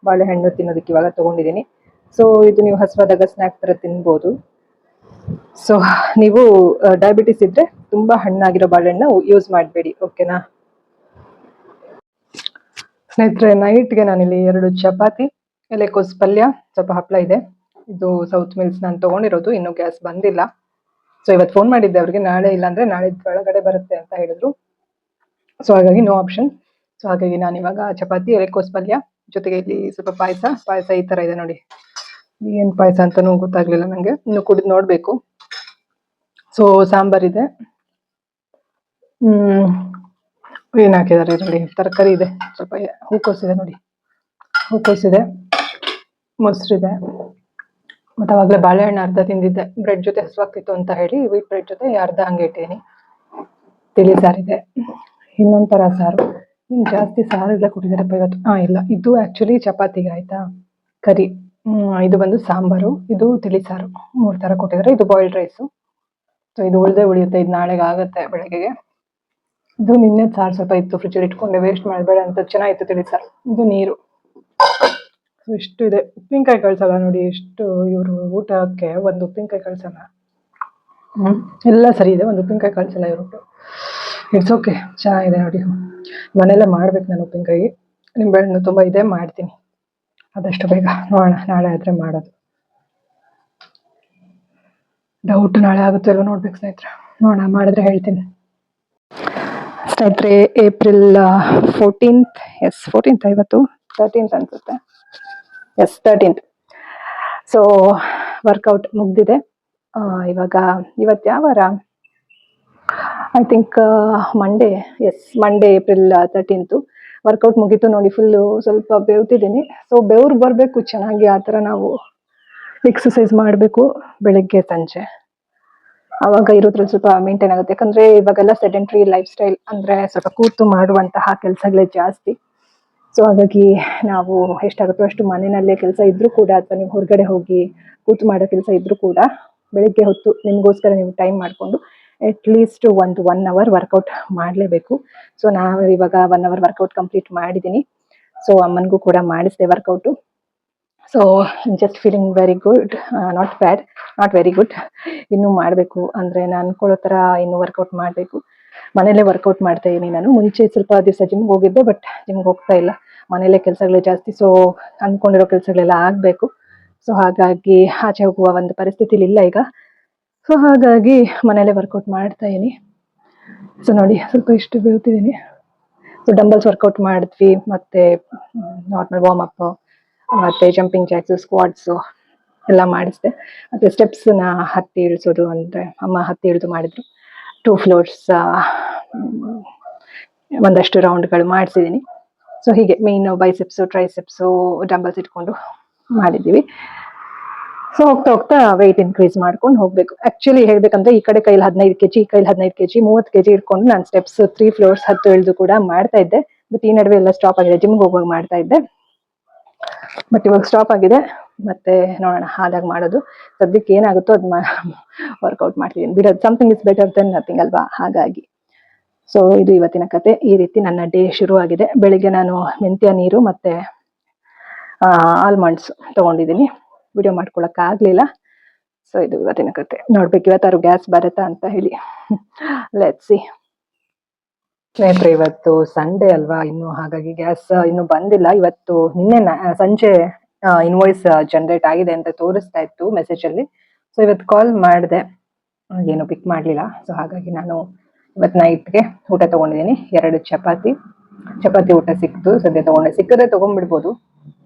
ಬಾಳೆಹಣ್ಣು ತಿನ್ನೋದಕ್ಕೆ ಇವಾಗ ತಗೊಂಡಿದ್ದೀನಿ. ಸೊ ಇದು ನೀವು ಹಸುವಾದಾಗ ಸ್ನಾಕ್ ತರ ತಿನ್ಬೋದು. ಸೊ ನೀವು ಡಯಾಬಿಟಿಸ್ ಇದ್ರೆ ತುಂಬಾ ಹಣ್ಣಾಗಿರೋ ಬಾಳೆಹಣ್ಣು ಯೂಸ್ ಮಾಡಬೇಡಿ, ಓಕೆನಾ. ಸ್ನೇಹಿತರೆ, ನೈಟ್ಗೆ ನಾನಿಲ್ಲಿ 2 ಚಪಾತಿ, ಎಲೆಕೋಸು ಪಲ್ಯ, ಸ್ವಲ್ಪ ಹಪ್ಪಳ ಇದೆ. ಇದು ಸೌತ್ ಮಿಲ್ಸ್ ನಾನು ತಗೊಂಡಿರೋದು, ಇನ್ನು ಗ್ಯಾಸ್ ಬಂದಿಲ್ಲ. ಸೊ ಇವತ್ತು ಫೋನ್ ಮಾಡಿದ್ದೆ ಅವ್ರಿಗೆ, ನಾಳೆ ಇಲ್ಲಾಂದ್ರೆ ನಾಳಿದ್ದು ಒಳಗಡೆ ಬರುತ್ತೆ ಅಂತ ಹೇಳಿದ್ರು. ಸೊ ಹಾಗಾಗಿ ನೋ ಆಪ್ಷನ್. ಸೊ ಹಾಗಾಗಿ ನಾನು ಇವಾಗ ಚಪಾತಿ, ಎಲೆಕೋಸು ಪಲ್ಯ, ಜೊತೆಗೆ ಇಲ್ಲಿ ಸ್ವಲ್ಪ ಪಾಯಸ ಈ ತರ ಇದೆ ನೋಡಿ. ಏನ್ ಪಾಯಸ ಅಂತಾನೂ ಗೊತ್ತಾಗ್ಲಿಲ್ಲ ನಂಗೆ, ಇನ್ನು ಕುಡಿದು ನೋಡ್ಬೇಕು. ಸೊ ಸಾಂಬಾರ್ ಇದೆ, ಏನ್ ಹಾಕಿದಾರೆ ನೋಡಿ, ತರಕಾರಿ ಇದೆ, ಸ್ವಲ್ಪ ಹೂಕೋಸಿದೆ ನೋಡಿ, ಹೂಕೋಸಿದೆ, ಮೊಸರಿದೆ, ಮತ್ತೆ ಅವಾಗಲೇ ಬಾಳೆಹಣ್ಣು ಅರ್ಧ ತಿಂದಿದ್ದೆ, ಬ್ರೆಡ್ ಜೊತೆ ಹಸುವಾಗ್ತಿತ್ತು ಅಂತ ಹೇಳಿ ವೀಟ್ ಬ್ರೆಡ್ ಜೊತೆ ಅರ್ಧ ಹಂಗೆ ಇಟ್ಟಿದ್ದೀನಿ. ತಿಳಿ ಸಾರಿದೆ, ಇನ್ನೊಂಥರ ಸಾರು. ಜಾಸ್ತಿ ಸಾರುಗಳೇ ಕೊಟ್ಟಿದ್ದಾರಪ್ಪ ಇವತ್ತು. ಇಲ್ಲ, ಇದು ಆಕ್ಚುಲಿ ಚಪಾತಿಗೆ ಆಯ್ತಾ, ಕರಿ. ಇದು ಬಂದು ಸಾಂಬಾರು, ಇದು ತಿಳಿ ಸಾರು, 3 ತರ ಕೊಟ್ಟಿದ್ದಾರೆ. ಇದು ಬಾಯ್ಲ್ಡ್ ರೈಸು. ಸೊ ಇದು ಉಳಿಯುತ್ತೆ, ಇದು ನಾಳೆಗೆ ಆಗುತ್ತೆ ಬೆಳಗ್ಗೆಗೆ. ಇದು ನಿನ್ನೆ ಸಾರು ಸ್ವಲ್ಪ ಇತ್ತು, ಫ್ರಿಜ್ ಇಟ್ಕೊಂಡೆ, ವೇಸ್ಟ್ ಮಾಡಬೇಡ ಅಂತ. ಚೆನ್ನಾಗಿತ್ತು ತಿಳಿ ಸಾರು. ಇದು ನೀರು. ಇಷ್ಟು ಇದೆ. ಉಪ್ಪಿನಕಾಯಿ ಕಳ್ಸಲ್ಲ ನೋಡಿ, ಎಷ್ಟು ಇವರು ಊಟಕ್ಕೆ ಒಂದು ಉಪ್ಪಿನಕಾಯಿ ಕಳ್ಸಲ್ಲ. ಎಲ್ಲ ಸರಿ ಇದೆ, ಒಂದು ಉಪ್ಪಿನಕಾಯಿ ಕಳ್ಸಲ್ಲ ಇವರು. ಇಟ್ಸ್ ಓಕೆ, ಚೆನ್ನಾಗಿದೆ ನೋಡಿ. ಮನೆಯಲ್ಲ ಮಾಡ್ಬೇಕು ನಾನು ಉಪ್ಪಿನಕಾಯಿ. ನಿಂಬೆಹಣ್ಣು ತುಂಬ ಇದೆ, ಮಾಡ್ತೀನಿ ಆದಷ್ಟು ಬೇಗ. ನೋಡೋಣ, ನಾಳೆ ಆದ್ರೆ ಮಾಡೋದು. ಡೌಟ್ ನಾಳೆ ಆಗುತ್ತೆ ಅಲ್ವ ನೋಡ್ಬೇಕು ಸ್ನೇಹಿತರೆ, ನೋಡೋಣ, ಮಾಡಿದ್ರೆ ಹೇಳ್ತೀನಿ. ಸ್ನೇಹಿತರೆ, ಏಪ್ರಿಲ್ 14th, 14th ಇವತ್ತು, 13th ಅನ್ಸುತ್ತೆ. 13th. ಸೊ ವರ್ಕೌಟ್ ಮುಗ್ದಿದೆ. ಇವತ್ತು ಯಾವ ವಾರ? I think Monday. Monday, April 13th workout ಮುಗೀತು ನೋಡಿ. ಫುಲ್ಲು ಸ್ವಲ್ಪ ಬೆವ್ತಿದ್ದೀನಿ. ಸೊ ಬೆವ್ರು ಬರಬೇಕು ಚೆನ್ನಾಗಿ, ಆ ಥರ ನಾವು ಎಕ್ಸಸೈಸ್ ಮಾಡಬೇಕು ಬೆಳಗ್ಗೆ ಸಂಜೆ. ಅವಾಗ ಇರೋದ್ರಲ್ಲಿ ಸ್ವಲ್ಪ ಮೇಂಟೈನ್ ಆಗುತ್ತೆ. ಯಾಕಂದ್ರೆ ಇವಾಗೆಲ್ಲ ಸೆಡೆಂಟ್ರಿ ಲೈಫ್ ಸ್ಟೈಲ್, ಅಂದ್ರೆ ಸ್ವಲ್ಪ ಕೂತು ಮಾಡುವಂತಹ ಕೆಲಸಗಳೇ ಜಾಸ್ತಿ. ಸೊ ಹಾಗಾಗಿ ನಾವು ಎಷ್ಟಾಗುತ್ತೋ ಅಷ್ಟು ಮನೆಯಲ್ಲೇ ಕೆಲಸ ಇದ್ರೂ ಕೂಡ, ಅಥವಾ ನೀವು ಹೊರಗಡೆ ಹೋಗಿ ಕೂತು ಮಾಡೋ ಕೆಲಸ ಇದ್ರೂ ಕೂಡ, ಬೆಳಿಗ್ಗೆ ಹೊತ್ತು ನಿಮಗೋಸ್ಕರ ನೀವು ಟೈಮ್ ಮಾಡಿಕೊಂಡು ಅಟ್ಲೀಸ್ಟ್ 1 hour ವರ್ಕೌಟ್ ಮಾಡಲೇಬೇಕು. ಸೊ ನಾವು ಇವಾಗ 1 hour ವರ್ಕೌಟ್ ಕಂಪ್ಲೀಟ್ ಮಾಡಿದ್ದೀನಿ. ಸೊ ಅಮ್ಮನಿಗೂ ಕೂಡ ಮಾಡಿಸಿದೆ workout. So just feeling very good, not bad, not very good. ಇನ್ನೂ ಮಾಡಬೇಕು, ಅಂದರೆ ನಾನು ಅನ್ಕೊಳ್ಳೋ ಥರ ಇನ್ನೂ ವರ್ಕೌಟ್ ಮಾಡಬೇಕು. ಮನೇಲೆ ವರ್ಕೌಟ್ ಮಾಡ್ತಾ ಇದ್ದೀನಿ ನಾನು. ಮುಂಚೆ ಸ್ವಲ್ಪ ದಿವಸ ಜಿಮ್ಗೆ ಹೋಗಿದ್ದೆ, ಬಟ್ ಜಿಮ್ಗೆ ಹೋಗ್ತಾ ಇಲ್ಲ, ಮನೇಲೆ ಕೆಲಸಗಳೇ ಜಾಸ್ತಿ. ಸೊ ಅಂದ್ಕೊಂಡಿರೋ ಕೆಲಸಗಳೆಲ್ಲ ಆಗಬೇಕು. ಸೊ ಹಾಗಾಗಿ ಆಚೆ ಹೋಗುವ ಒಂದು ಪರಿಸ್ಥಿತಿಲಿ ಇಲ್ಲ ಈಗ. ಸೊ ಹಾಗಾಗಿ ಮನೇಲೆ ವರ್ಕೌಟ್ ಮಾಡ್ತಾ ಇದೀನಿ. ಸೊ ನೋಡಿ, ಸ್ವಲ್ಪ ಇಷ್ಟು ಬೇವ್ತಿದ್ದೀನಿ. ಸೊ ಡಂಬಲ್ಸ್ ವರ್ಕೌಟ್ ಮಾಡಿದ್ವಿ, ಮತ್ತೆ ನಾರ್ಮಲ್ ವಾರ್ಮ್ ಅಪ್, ಮತ್ತೆ ಜಂಪಿಂಗ್ ಜಾಕ್ಸ್, ಸ್ಕ್ವಾಟ್ಸು ಎಲ್ಲ ಮಾಡಿಸಿದೆ. ಮತ್ತೆ ಸ್ಟೆಪ್ಸ್ನ ಹತ್ತಿ ಇಳಿಸೋದು, ಅಂದರೆ ಅಮ್ಮ ಹತ್ತಿ ಇಳಿದು ಮಾಡಿದ್ರು. 2 floors ಒಂದಷ್ಟು ರೌಂಡ್ಗಳು ಮಾಡಿಸಿದ್ದೀನಿ. ಸೊ ಹೀಗೆ ಮೇನ್ ಬೈಸೆಪ್ಸು, ಟ್ರೈಸೆಪ್ಸು, ಡಂಬಲ್ಸ್ ಇಟ್ಕೊಂಡು ಮಾಡಿದ್ದೀವಿ. ಸೊ ಹೋಗ್ತಾ ಹೋಗ್ತಾ ವೆಯ್ಟ್ ಇನ್ಕ್ರೀಸ್ ಮಾಡ್ಕೊಂಡು ಹೋಗ್ಬೇಕು. ಆಕ್ಚುಲಿ ಹೇಳ್ಬೇಕಂದ್ರೆ ಈ ಕಡೆ ಕೈಲಿ 15 kg, ಈ ಕೈಲಿ 15 kg, 30 kg ಇಟ್ಕೊಂಡು ನಾನು ಸ್ಟೆಪ್ಸ್ 3 floors ಹತ್ತು ಇಳಿದು ಕೂಡ ಮಾಡ್ತಾ ಇದ್ದೆ. ಬಟ್ ಈ ನಡುವೆ ಎಲ್ಲ ಸ್ಟಾಪ್ ಆಗಿದೆ. ಜಿಮ್ಗೆ ಹೋಗುವಾಗ ಮಾಡ್ತಾ ಇದ್ದೆ, ಬಟ್ ಇವಾಗ ಸ್ಟಾಪ್ ಆಗಿದೆ. ಮತ್ತೆ ನೋಡೋಣ, ಆದಾಗ ಮಾಡೋದು. ಸದ್ಯಕ್ಕೆ ಏನಾಗುತ್ತೋ ಅದು ವರ್ಕೌಟ್ ಮಾಡ್ತಿದ್ದೀನಿ, ಬಿಡೋದು. Something is better than nothing ಅಲ್ವಾ, ಹಾಗಾಗಿ. ಸೊ ಇದು ಇವತ್ತಿನ ಕತೆ. ಈ ರೀತಿ ನನ್ನ ಡೇ ಶುರು ಆಗಿದೆ. ಬೆಳಿಗ್ಗೆ ನಾನು ಮೆಂತ್ಯ ನೀರು ಮತ್ತೆ ಆಲ್ಮಂಡ್ಸ್ ತಗೊಂಡಿದ್ದೀನಿ. ವಿಡಿಯೋ ಮಾಡ್ಕೊಳಕ್ ಆಗ್ಲಿಲ್ಲ. ಸೊ ಇದು ಇವತ್ತಿನ ಕತೆ. ನೋಡ್ಬೇಕು ಇವತ್ತಾರು ಗ್ಯಾಸ್ ಬರುತ್ತಾ ಅಂತ ಹೇಳಿ. Let's see. ಸ್ನೇಹಿತರೆ, ಇವತ್ತು ಸಂಡೇ ಅಲ್ವಾ, ಇನ್ನು ಹಾಗಾಗಿ ಗ್ಯಾಸ್ ಇನ್ನು ಬಂದಿಲ್ಲ. ಇವತ್ತು ನಿನ್ನೆ ಸಂಜೆ ಇನ್ವಾಯ್ಸ್ ಜನರೇಟ್ ಆಗಿದೆ ಅಂತ ತೋರಿಸ್ತಾ ಇತ್ತು ಮೆಸೇಜ್ ಅಲ್ಲಿ. ಸೊ ಇವತ್ತು ಕಾಲ್ ಮಾಡಿದೆ, ಏನು ಪಿಕ್ ಮಾಡಲಿಲ್ಲ. ಸೊ ಹಾಗಾಗಿ ನಾನು ಇವತ್ತು ನೈಟ್ಗೆ ಊಟ ತಗೊಂಡಿದ್ದೀನಿ. 2 ಚಪಾತಿ ಊಟ ಸಿಕ್ತು. ಸದ್ಯ ತಗೊಂಡೆ, ಸಿಕ್ಕಿದ್ರೆ ತಗೊಂಡ್ಬಿಡ್ಬೋದು.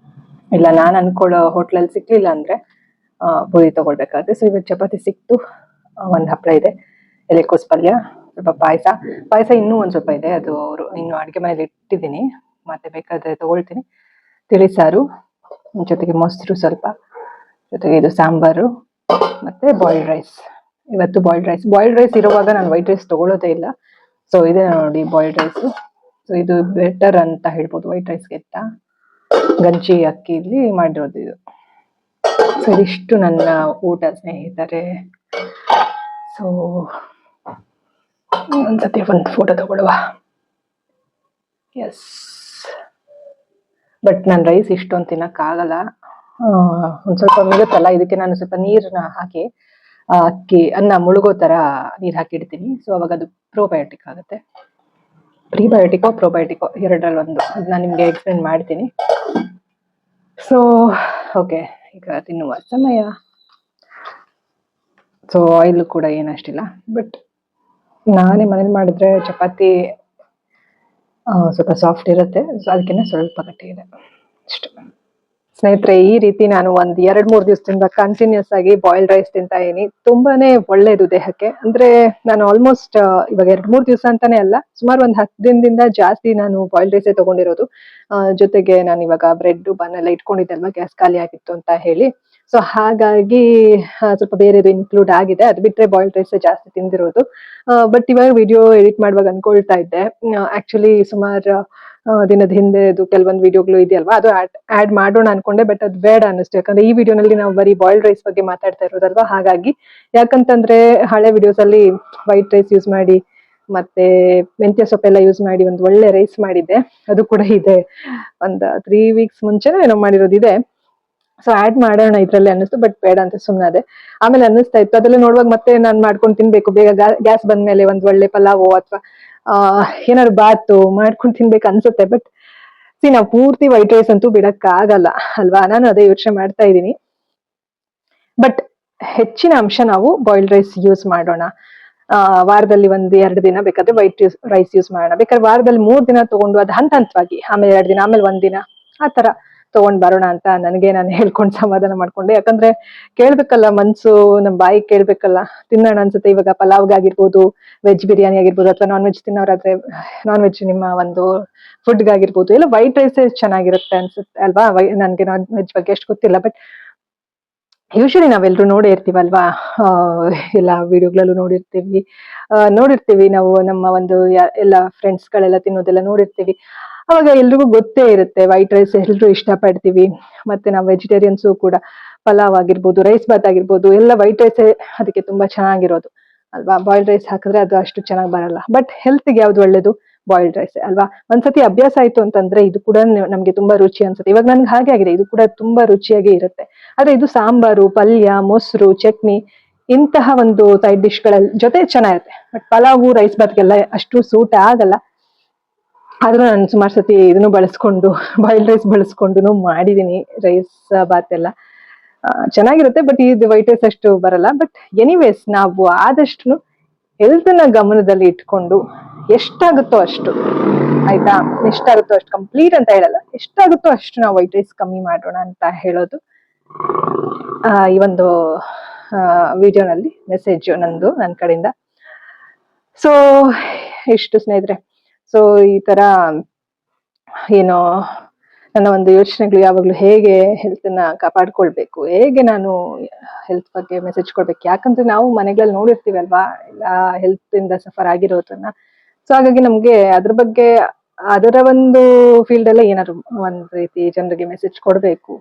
ಇಲ್ಲ ನಾನು ಅನ್ಕೊಳ್ಳೋ ಹೋಟ್ಲಲ್ಲಿ ಸಿಕ್ಲಿಲ್ಲ ಅಂದ್ರೆ ಪೂರಿ ತಗೊಳ್ಬೇಕಾಗುತ್ತೆ. ಸೊ ಇವತ್ತು ಚಪಾತಿ ಸಿಕ್ತು, ಒಂದು ಹಪ್ಪಳ ಇದೆ, ಎಲೆಕೋಸ್ ಪಲ್ಯ, ಸ್ವಲ್ಪ ಪಾಯಸ ಇನ್ನೂ ಒಂದ್ ಸ್ವಲ್ಪ ಇದೆ. ಅದು ಇನ್ನು ಅಡುಗೆ ಮನೇಲಿ ಇಟ್ಟಿದ್ದೀನಿ, ಮತ್ತೆ ಬೇಕಾದ್ರೆ ತಗೊಳ್ತೀನಿ. ತಿಳಿಸಾರು ಜೊತೆಗೆ ಮೊಸರು ಸ್ವಲ್ಪ, ಜೊತೆಗೆ ಇದು ಸಾಂಬಾರು, ಮತ್ತೆ ಬಾಯ್ಲ್ಡ್ ರೈಸ್. ಇವತ್ತು ಬಾಯ್ಲ್ಡ್ ರೈಸ್ ಇರುವಾಗ ನಾನು ವೈಟ್ ರೈಸ್ ತಗೊಳ್ಳೋದೇ ಇಲ್ಲ. ಸೊ ಇದೆ ನೋಡಿ ಬಾಯ್ಲ್ಡ್ ರೈಸ್. ಸೊ ಇದು ಬೆಟರ್ ಅಂತ ಹೇಳ್ಬೋದು ವೈಟ್ ರೈಸ್ಗಿಂತ. ಗಂಜಿ ಅಕ್ಕಿಲಿ ಮಾಡಿರೋದು ಇದು. ಸೊ ಇದಿಷ್ಟು ನನ್ನ ಊಟ ಸ್ನೇಹಿತರೆ. ಸೊ ಒಂದ್ಸತಿ ಒಂದು ಫೋಟೋ ತಗೊಳ್ಳುವ. ಎಸ್, ಬಟ್ ನಾನು ರೈಸ್ ಇಷ್ಟೊಂದು ತಿನ್ನಕ್ಕಾಗಲ್ಲ. ಒಂದ್ ಸ್ವಲ್ಪ ಮಿಗುತ್ತಲ್ಲ, ಇದಕ್ಕೆ ನಾನು ಸ್ವಲ್ಪ ನೀರನ್ನ ಹಾಕಿ ಅನ್ನ ಮುಳುಗೋ ತರ ನೀರ್ ಹಾಕಿಡ್ತೀನಿ. ಸೊ ಅವಾಗ ಅದು ಪ್ರೋಬಯೋಟಿಕ್ ಆಗುತ್ತೆ. ಪ್ರೋಬಯೋಟಿಕೋ ಎರಡರಲ್ಲಿ ಒಂದು, ಅದನ್ನ ನಿಮ್ಗೆ ಎಕ್ಸ್ಪ್ಲೇನ್ ಮಾಡ್ತೀನಿ. ಸೊ ಓಕೆ, ಈಗ ತಿನ್ನುವ ಸಮಯ. ಸೊ ಆಯಿಲ್ ಕೂಡ ಏನಷ್ಟಿಲ್ಲ, ಬಟ್ ನಾನೇ ಮನೇಲಿ ಮಾಡಿದ್ರೆ ಚಪಾತಿ ಸ್ವಲ್ಪ ಸಾಫ್ಟ್ ಇರುತ್ತೆ. ಸೊ ಅದಕ್ಕಿಂತ ಸ್ವಲ್ಪ ಗಟ್ಟಿ ಇದೆ ಅಷ್ಟು. ಸ್ನೇಹಿತರೆ, ಈ ರೀತಿ ನಾನು ಒಂದ್ 2-3 ದಿವಸದಿಂದ ಕಂಟಿನ್ಯೂಸ್ ಆಗಿ ಬಾಯ್ಲ್ಡ್ ರೈಸ್ ತಿಂತಾ ಇದೀನಿ. ತುಂಬಾನೇ ಒಳ್ಳೇದು ದೇಹಕ್ಕೆ. ಅಂದ್ರೆ ನಾನು ಆಲ್ಮೋಸ್ಟ್ ಇವಾಗ 2-3 ದಿವಸ ಅಂತಾನೆ ಅಲ್ಲ, ಸುಮಾರು ಒಂದು 10 ದಿನದಿಂದ ಜಾಸ್ತಿ ನಾನು ಬಾಯ್ಲ್ಡ್ ರೈಸೇ ತಗೊಂಡಿರೋದು. ಜೊತೆಗೆ ನಾನು ಇವಾಗ ಬ್ರೆಡ್ ಬನ್ ಎಲ್ಲ ಇಟ್ಕೊಂಡಿದ್ದೆ ಅಲ್ವಾ, ಗ್ಯಾಸ್ ಖಾಲಿ ಆಗಿತ್ತು ಅಂತ ಹೇಳಿ. ಸೊ ಹಾಗಾಗಿ ಸ್ವಲ್ಪ ಬೇರೆದು ಇನ್ಕ್ಲೂಡ್ ಆಗಿದೆ. ಅದು ಬಿಟ್ರೆ ಬಾಯ್ಲ್ಡ್ ರೈಸ್ ಜಾಸ್ತಿ ತಿಂದಿರೋದು. ಬಟ್ ಇವಾಗ ವಿಡಿಯೋ ಎಡಿಟ್ ಮಾಡುವಾಗ ಅನ್ಕೊಳ್ತಾ ಇದ್ದೆ, ಆಕ್ಚುಲಿ ಸುಮಾರು ದಿನದ ಹಿಂದೆ ಕೆಲವೊಂದು ವಿಡಿಯೋಗಳು ಇದೆಯಲ್ವಾ, ಅದು ಆಡ್ ಮಾಡೋಣ ಅನ್ಕೊಂಡೆ. ಬಟ್ ಅದು ಬೇಡ ಅನ್ನಿಸ್ತು, ಯಾಕಂದ್ರೆ ಈ ವಿಡಿಯೋನಲ್ಲಿ ನಾವು ಬರೀ ಬಾಯ್ಲ್ಡ್ ರೈಸ್ ಬಗ್ಗೆ ಮಾತಾಡ್ತಾ ಇರೋದಲ್ವಾ. ಹಾಗಾಗಿ, ಯಾಕಂತಂದ್ರೆ ಹಳೆ ವಿಡಿಯೋಸ್ ಅಲ್ಲಿ ವೈಟ್ ರೈಸ್ ಯೂಸ್ ಮಾಡಿ ಮತ್ತೆ ಮೆಂತ್ಯ ಸೊಪ್ಪೆಲ್ಲ ಯೂಸ್ ಮಾಡಿ ಒಂದು ಒಳ್ಳೆ ರೈಸ್ ಮಾಡಿದ್ದೆ. ಅದು ಕೂಡ ಇದೆ, ಒಂದು 3 ವೀಕ್ಸ್ ಮುಂಚೆನೋ ಏನೋ ಮಾಡಿರೋದಿದೆ. ಸೊ ಆಡ್ ಮಾಡೋಣ ಇದ್ರಲ್ಲಿ ಅನ್ನಿಸ್ತು, ಬಟ್ ಬೇಡ ಅಂತ ಸುಮ್ಮನಾದೆ. ಆಮೇಲೆ ಅನ್ನಿಸ್ತಾ ಇತ್ತು ಅದೆಲ್ಲ ನೋಡುವಾಗ ಮತ್ತೆ ನಾನ್ ಮಾಡ್ಕೊಂಡು ತಿನ್ಬೇಕು ಬೇಗ. ಗ್ಯಾಸ್ ಬಂದ್ಮೇಲೆ ಒಂದ್ ಒಳ್ಳೆ ಪಲಾವೋ ಅಥವಾ ಏನಾದ್ರು ಬಾತು ಮಾಡ್ಕೊಂಡು ತಿನ್ಬೇಕು ಅನ್ಸುತ್ತೆ. ಬಟ್ ನಾವು ಪೂರ್ತಿ ವೈಟ್ ರೈಸ್ ಅಂತೂ ಬಿಡಕ್ ಆಗಲ್ಲ ಅಲ್ವಾ. ನಾನು ಅದೇ ಯೋಚನೆ ಮಾಡ್ತಾ ಇದ್ದೀನಿ. ಬಟ್ ಹೆಚ್ಚಿನ ಅಂಶ ನಾವು ಬಾಯ್ಲ್ಡ್ ರೈಸ್ ಯೂಸ್ ಮಾಡೋಣ. ವಾರದಲ್ಲಿ 1-2 ದಿನ ಬೇಕಾದ್ರೆ ವೈಟ್ ರೈಸ್ ಯೂಸ್ ಮಾಡೋಣ. ಬೇಕಾದ್ರೆ ವಾರದಲ್ಲಿ 3 ದಿನ ತಗೊಂಡು ಅದು ಹಂತವಾಗಿ, ಆಮೇಲೆ 2 ದಿನ, ಆಮೇಲೆ 1 ದಿನ, ಆ ತರ ತಗೊಂಡ್ ಬರೋಣ ಅಂತ ನನಗೆ ನಾನು ಹೇಳ್ಕೊಂಡು ಸಮಾಧಾನ ಮಾಡ್ಕೊಂಡೆ. ಯಾಕಂದ್ರೆ ಕೇಳ್ಬೇಕಲ್ಲ, ಮನ್ಸು ನಮ್ ಬಾಯಿ ಕೇಳ್ಬೇಕಲ್ಲ, ತಿನ್ನೋಣ ಅನ್ಸುತ್ತೆ. ಇವಾಗ ಪಲಾವ್ಗಾಗಿರ್ಬೋದು, ವೆಜ್ ಬಿರಿಯಾನಿ ಆಗಿರ್ಬೋದು, ಅಥವಾ ನಾನ್ ವೆಜ್ ತಿನ್ನೋರಾದ್ರೆ ನಾನ್ ವೆಜ್ ನಿಮ್ಮ ಒಂದು ಫುಡ್ಗಾಗಿರ್ಬೋದು, ಎಲ್ಲ ವೈಟ್ ರೈಸ್ ಚೆನ್ನಾಗಿರುತ್ತೆ ಅನ್ಸುತ್ತೆ ಅಲ್ವಾ. ನನ್ಗೆ ನಾನ್ ವೆಜ್ ಬಗ್ಗೆ ಅಷ್ಟು ಗೊತ್ತಿಲ್ಲ, ಬಟ್ ಯೂಶಲಿ ನಾವೆಲ್ಲರೂ ನೋಡೇ ಇರ್ತೀವಲ್ವಾ, ಎಲ್ಲ ವಿಡಿಯೋಗಳಲ್ಲೂ ನೋಡಿರ್ತೀವಿ ನಾವು. ನಮ್ಮ ಒಂದು ಎಲ್ಲ ಫ್ರೆಂಡ್ಸ್ ಗಳೆಲ್ಲ ತಿನ್ನೋದೆಲ್ಲ ನೋಡಿರ್ತೀವಿ. ಅವಾಗ ಎಲ್ರಿಗೂ ಗೊತ್ತೇ ಇರುತ್ತೆ ವೈಟ್ ರೈಸ್ ಎಲ್ರು ಇಷ್ಟಪಡ್ತೀವಿ. ಮತ್ತೆ ನಾವು ವೆಜಿಟೇರಿಯನ್ಸು ಕೂಡ ಪಲಾವ್ ಆಗಿರ್ಬೋದು, ರೈಸ್ ಬಾತ್ ಆಗಿರ್ಬೋದು, ಎಲ್ಲ ವೈಟ್ ರೈಸ್ ಅದಕ್ಕೆ ತುಂಬಾ ಚೆನ್ನಾಗಿರೋದು ಅಲ್ವಾ. ಬಾಯ್ಲ್ಡ್ ರೈಸ್ ಹಾಕಿದ್ರೆ ಅದು ಅಷ್ಟು ಚೆನ್ನಾಗಿ ಬರಲ್ಲ. ಬಟ್ ಹೆಲ್ತ್ಗೆ ಯಾವ್ದು ಒಳ್ಳೇದು? ಬಾಯ್ಲ್ಡ್ ರೈಸ್ ಅಲ್ವಾ. ಒಂದ್ಸತಿ ಅಭ್ಯಾಸ ಆಯ್ತು ಅಂತಂದ್ರೆ ಇದು ಕೂಡ ನಮ್ಗೆ ತುಂಬಾ ರುಚಿ ಅನ್ಸುತ್ತೆ. ಇವಾಗ ನನ್ಗೆ ಹಾಗೆ ಆಗಿದೆ, ಇದು ಕೂಡ ತುಂಬಾ ರುಚಿಯಾಗಿ ಇರುತ್ತೆ. ಆದ್ರೆ ಇದು ಸಾಂಬಾರು, ಪಲ್ಯ, ಮೊಸರು, ಚಟ್ನಿ ಇಂತಹ ಒಂದು ಸೈಡ್ ಡಿಶ್ ಗಳ ಜೊತೆ ಚೆನ್ನಾಗಿರುತ್ತೆ. ಬಟ್ ಪಲಾವು, ರೈಸ್ ಬಾತ್ಗೆಲ್ಲ ಅಷ್ಟು ಸೂಟ್ ಆಗಲ್ಲ. ಆದ್ರೂ ನಾನು ಸುಮಾರು ಸತಿ ಇದನ್ನು ಬಳಸ್ಕೊಂಡು, ಬಾಯ್ಲ್ಡ್ ರೈಸ್ ಬಳಸ್ಕೊಂಡು ಮಾಡಿದೀನಿ. ರೈಸ್ ಬಾತ್ ಎಲ್ಲ ಚೆನ್ನಾಗಿರುತ್ತೆ, ಬಟ್ ಇದು ವೈಟ್ ರೈಸ್ ಅಷ್ಟು ಬರಲ್ಲ. ಬಟ್ ಎನಿವೇಸ್, ನಾವು ಆದಷ್ಟು ಹೆಲ್ತ್ ನ ಗಮನದಲ್ಲಿ ಇಟ್ಕೊಂಡು ಎಷ್ಟಾಗುತ್ತೋ ಅಷ್ಟು, ಆಯ್ತಾ, ಎಷ್ಟಾಗುತ್ತೋ ಅಷ್ಟು, ಕಂಪ್ಲೀಟ್ ಅಂತ ಹೇಳಲ್ಲ, ಎಷ್ಟಾಗುತ್ತೋ ಅಷ್ಟು ನಾವು ವೈಟ್ ರೈಸ್ ಕಮ್ಮಿ ಮಾಡೋಣ ಅಂತ ಹೇಳೋದು ಈ ಒಂದು ವಿಡಿಯೋನಲ್ಲಿ ಮೆಸೇಜ್ ನಂದು, ನನ್ನ ಕಡೆಯಿಂದ. ಸೊ ಇಷ್ಟು ಸ್ನೇಹಿತರೆ. ಸೊ ಈ ತರ ಏನೋ ನನ್ನ ಒಂದು ಯೋಚನೆಗಳು ಯಾವಾಗ್ಲೂ ಹೇಗೆ ಹೆಲ್ತ್ ನ ಕಾಪಾಡ್ಕೊಳ್ಬೇಕು, ಹೇಗೆ ನಾನು ಹೆಲ್ತ್ ಬಗ್ಗೆ ಮೆಸೇಜ್ ಕೊಡ್ಬೇಕು. ಯಾಕಂದ್ರೆ ನಾವು ಮನೆಗಳಲ್ಲಿ ನೋಡಿರ್ತೀವಿ ಅಲ್ವಾ, ಎಲ್ಲ ಹೆಲ್ತ್ ಇಂದ ಸಫರ್ ಆಗಿರೋದನ್ನ. ಸೊ ಹಾಗಾಗಿ ನಮ್ಗೆ ಅದ್ರ ಬಗ್ಗೆ, ಅದರ ಒಂದು ಫೀಲ್ಡ್ ಅಲ್ಲೇ ಏನಾದ್ರು ಒಂದ್ ರೀತಿ ಜನರಿಗೆ ಮೆಸೇಜ್ ಕೊಡ್ಬೇಕು,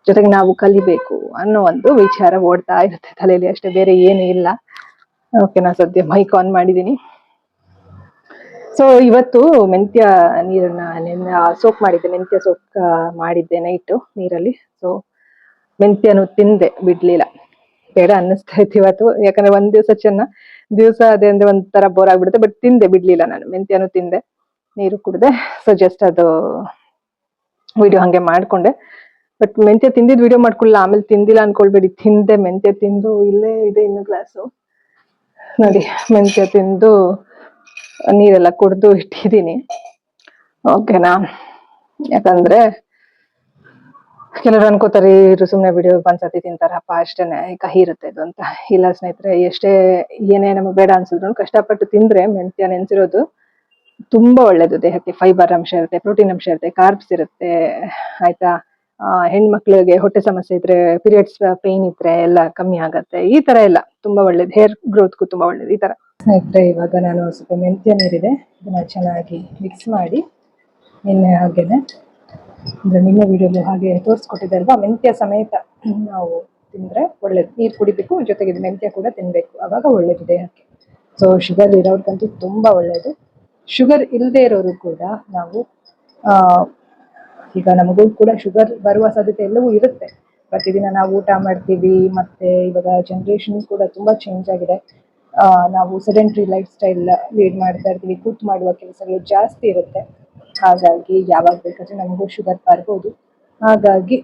ಜೊತೆಗೆ ನಾವು ಕಲಿಬೇಕು ಅನ್ನೋ ಒಂದು ವಿಚಾರ ಓಡ್ತಾ ಇರುತ್ತೆ ತಲೆಯಲ್ಲಿ, ಅಷ್ಟೇ, ಬೇರೆ ಏನು ಇಲ್ಲ. ಓಕೆ, ನಾ ಸದ್ಯ ಮೈಕ್ ಆನ್ ಮಾಡಿದೀನಿ. ಸೊ ಇವತ್ತು ಮೆಂತ್ಯ ನೀರನ್ನ ಸೋಕ್ ಮಾಡಿದ್ದೆ, ಮೆಂತ್ಯ ಸೋಕ್ ಮಾಡಿದ್ದೆ ನೈಟು ನೀರಲ್ಲಿ. ಸೊ ಮೆಂತ್ಯನು ತಿಂದೆ, ಬಿಡ್ಲಿಲ್ಲ. ಬೇಡ ಅನ್ನಿಸ್ತಾ ಇತ್ತು ಇವತ್ತು. ಯಾಕಂದ್ರೆ ಒಂದ್ ದಿವಸ ಅದೇ ಅಂದ್ರೆ ಒಂಥರ ಬೋರ್ ಆಗ್ಬಿಡುತ್ತೆ. ಬಟ್ ತಿಂದೆ ಬಿಡ್ಲಿಲ್ಲ, ನಾನು ಮೆಂತ್ಯನು ತಿಂದೆ, ನೀರು ಕುಡ್ದೆ. ಸೊ ಜಸ್ಟ್ ಅದು ವಿಡಿಯೋ ಹಂಗೆ ಮಾಡ್ಕೊಂಡೆ. ಬಟ್ ಮೆಂತ್ಯ ತಿಂದಿದ್ ವಿಡಿಯೋ ಮಾಡ್ಕೊಳ್ಳಿಲ್ಲ, ಆಮೇಲೆ ತಿಂದಿಲ್ಲ ಅನ್ಕೊಳ್ಬೇಡಿ, ತಿಂದೆ. ಮೆಂತ್ಯ ತಿಂದು ಇಲ್ಲೇ ಇದೆ ಇನ್ನು ಗ್ಲಾಸು ನೋಡಿ, ಮೆಂತ್ಯ ತಿಂದು ನೀರೆಲ್ಲ ಕುಡ್ದು ಇಟ್ಟಿದ್ದೀನಿ. ಓಕೆನಾ? ಯಾಕಂದ್ರೆ ಕೆಲವರು ಅನ್ಕೋತಾರೆ ಇವ್ರು ಸುಮ್ನೆ ವಿಡಿಯೋ ಒಂದ್ಸತಿ ತಿಂತಾರಪ್ಪ ಅಷ್ಟೇನೆ, ಕಹಿ ಇರುತ್ತೆ ಇದು ಅಂತ. ಇಲ್ಲ ಸ್ನೇಹಿತರೆ, ಎಷ್ಟೇ ಏನೇ ನಮಗೆ ಬೇಡ ಅನ್ಸಿದ್ರು ಕಷ್ಟಪಟ್ಟು ತಿಂದ್ರೆ ಮೆಂತ್ಯ ನೆನ್ಸಿರೋದು ತುಂಬಾ ಒಳ್ಳೇದು ದೇಹಕ್ಕೆ. ಫೈಬರ್ ಅಂಶ ಇರುತ್ತೆ, ಪ್ರೋಟೀನ್ ಅಂಶ ಇರುತ್ತೆ, ಕಾರ್ಬ್ಸ್ ಇರುತ್ತೆ, ಆಯ್ತಾ. ಹೆಣ್ಮಕ್ಳಿಗೆ ಹೊಟ್ಟೆ ಸಮಸ್ಯೆ ಇದ್ರೆ, ಪೀರಿಯಡ್ಸ್ ಪೇನ್ ಇದ್ರೆ ಎಲ್ಲ ಕಮ್ಮಿ ಆಗತ್ತೆ. ಈ ತರ ಎಲ್ಲ ತುಂಬಾ ಒಳ್ಳೇದು, ಹೇರ್ ಗ್ರೋತ್ಗೂ ತುಂಬಾ ಒಳ್ಳೇದು ಈ ತರ. ಸ್ನೇಹಿತರೆ, ಇವಾಗ ನಾನು ಸ್ವಲ್ಪ ಮೆಂತ್ಯ ನೀರಿದೆ, ಇದನ್ನ ಚೆನ್ನಾಗಿ ಮಿಕ್ಸ್ ಮಾಡಿ, ನಿನ್ನೆ ಹಾಗೇನೆ ಅಂದ್ರೆ ನಿನ್ನೆ ವಿಡಿಯೋಲಿ ಹಾಗೆ ತೋರಿಸ್ಕೊಟ್ಟಿದ್ದೆ ಅಲ್ವಾ, ಮೆಂತ್ಯ ಸಮೇತ ನಾವು ತಿಂದ್ರೆ ಒಳ್ಳೇದು. ನೀರು ಕುಡಿಬೇಕು, ಜೊತೆಗೆ ಇದು ಮೆಂತ್ಯ ಕೂಡ ತಿನ್ಬೇಕು, ಅವಾಗ ಒಳ್ಳೇದು ದೇಹಕ್ಕೆ. ಸೊ ಶುಗರ್ ಇರೋರ್ಗಂತೂ ತುಂಬಾ ಒಳ್ಳೇದು. ಶುಗರ್ ಇಲ್ಲದೆ ಇರೋರು ಕೂಡ ನಾವು ಈಗ ನಮಗೂ ಕೂಡ ಶುಗರ್ ಬರುವ ಸಾಧ್ಯತೆ ಎಲ್ಲವೂ ಇರುತ್ತೆ. ಪ್ರತಿದಿನ ನಾವು ಊಟ ಮಾಡ್ತೀವಿ, ಮತ್ತೆ ಇವಾಗ ಜನರೇಷನ್ ಕೂಡ ತುಂಬಾ ಚೇಂಜ್ ಆಗಿದೆ. ನಾವು ಸೆಡೆಂಟ್ರಿ ಲೈಫ್ ಸ್ಟೈಲ್ ಲೀಡ್ ಮಾಡ್ತಾ ಇರ್ತೀವಿ, ಕೂತ್ ಮಾಡುವ ಕೆಲಸಗಳು ಜಾಸ್ತಿ ಇರುತ್ತೆ. ಹಾಗಾಗಿ ಯಾವಾಗ ಬೇಕಾದ್ರೆ ನಮಗೂ ಶುಗರ್ ಬರ್ಬೋದು. ಹಾಗಾಗಿ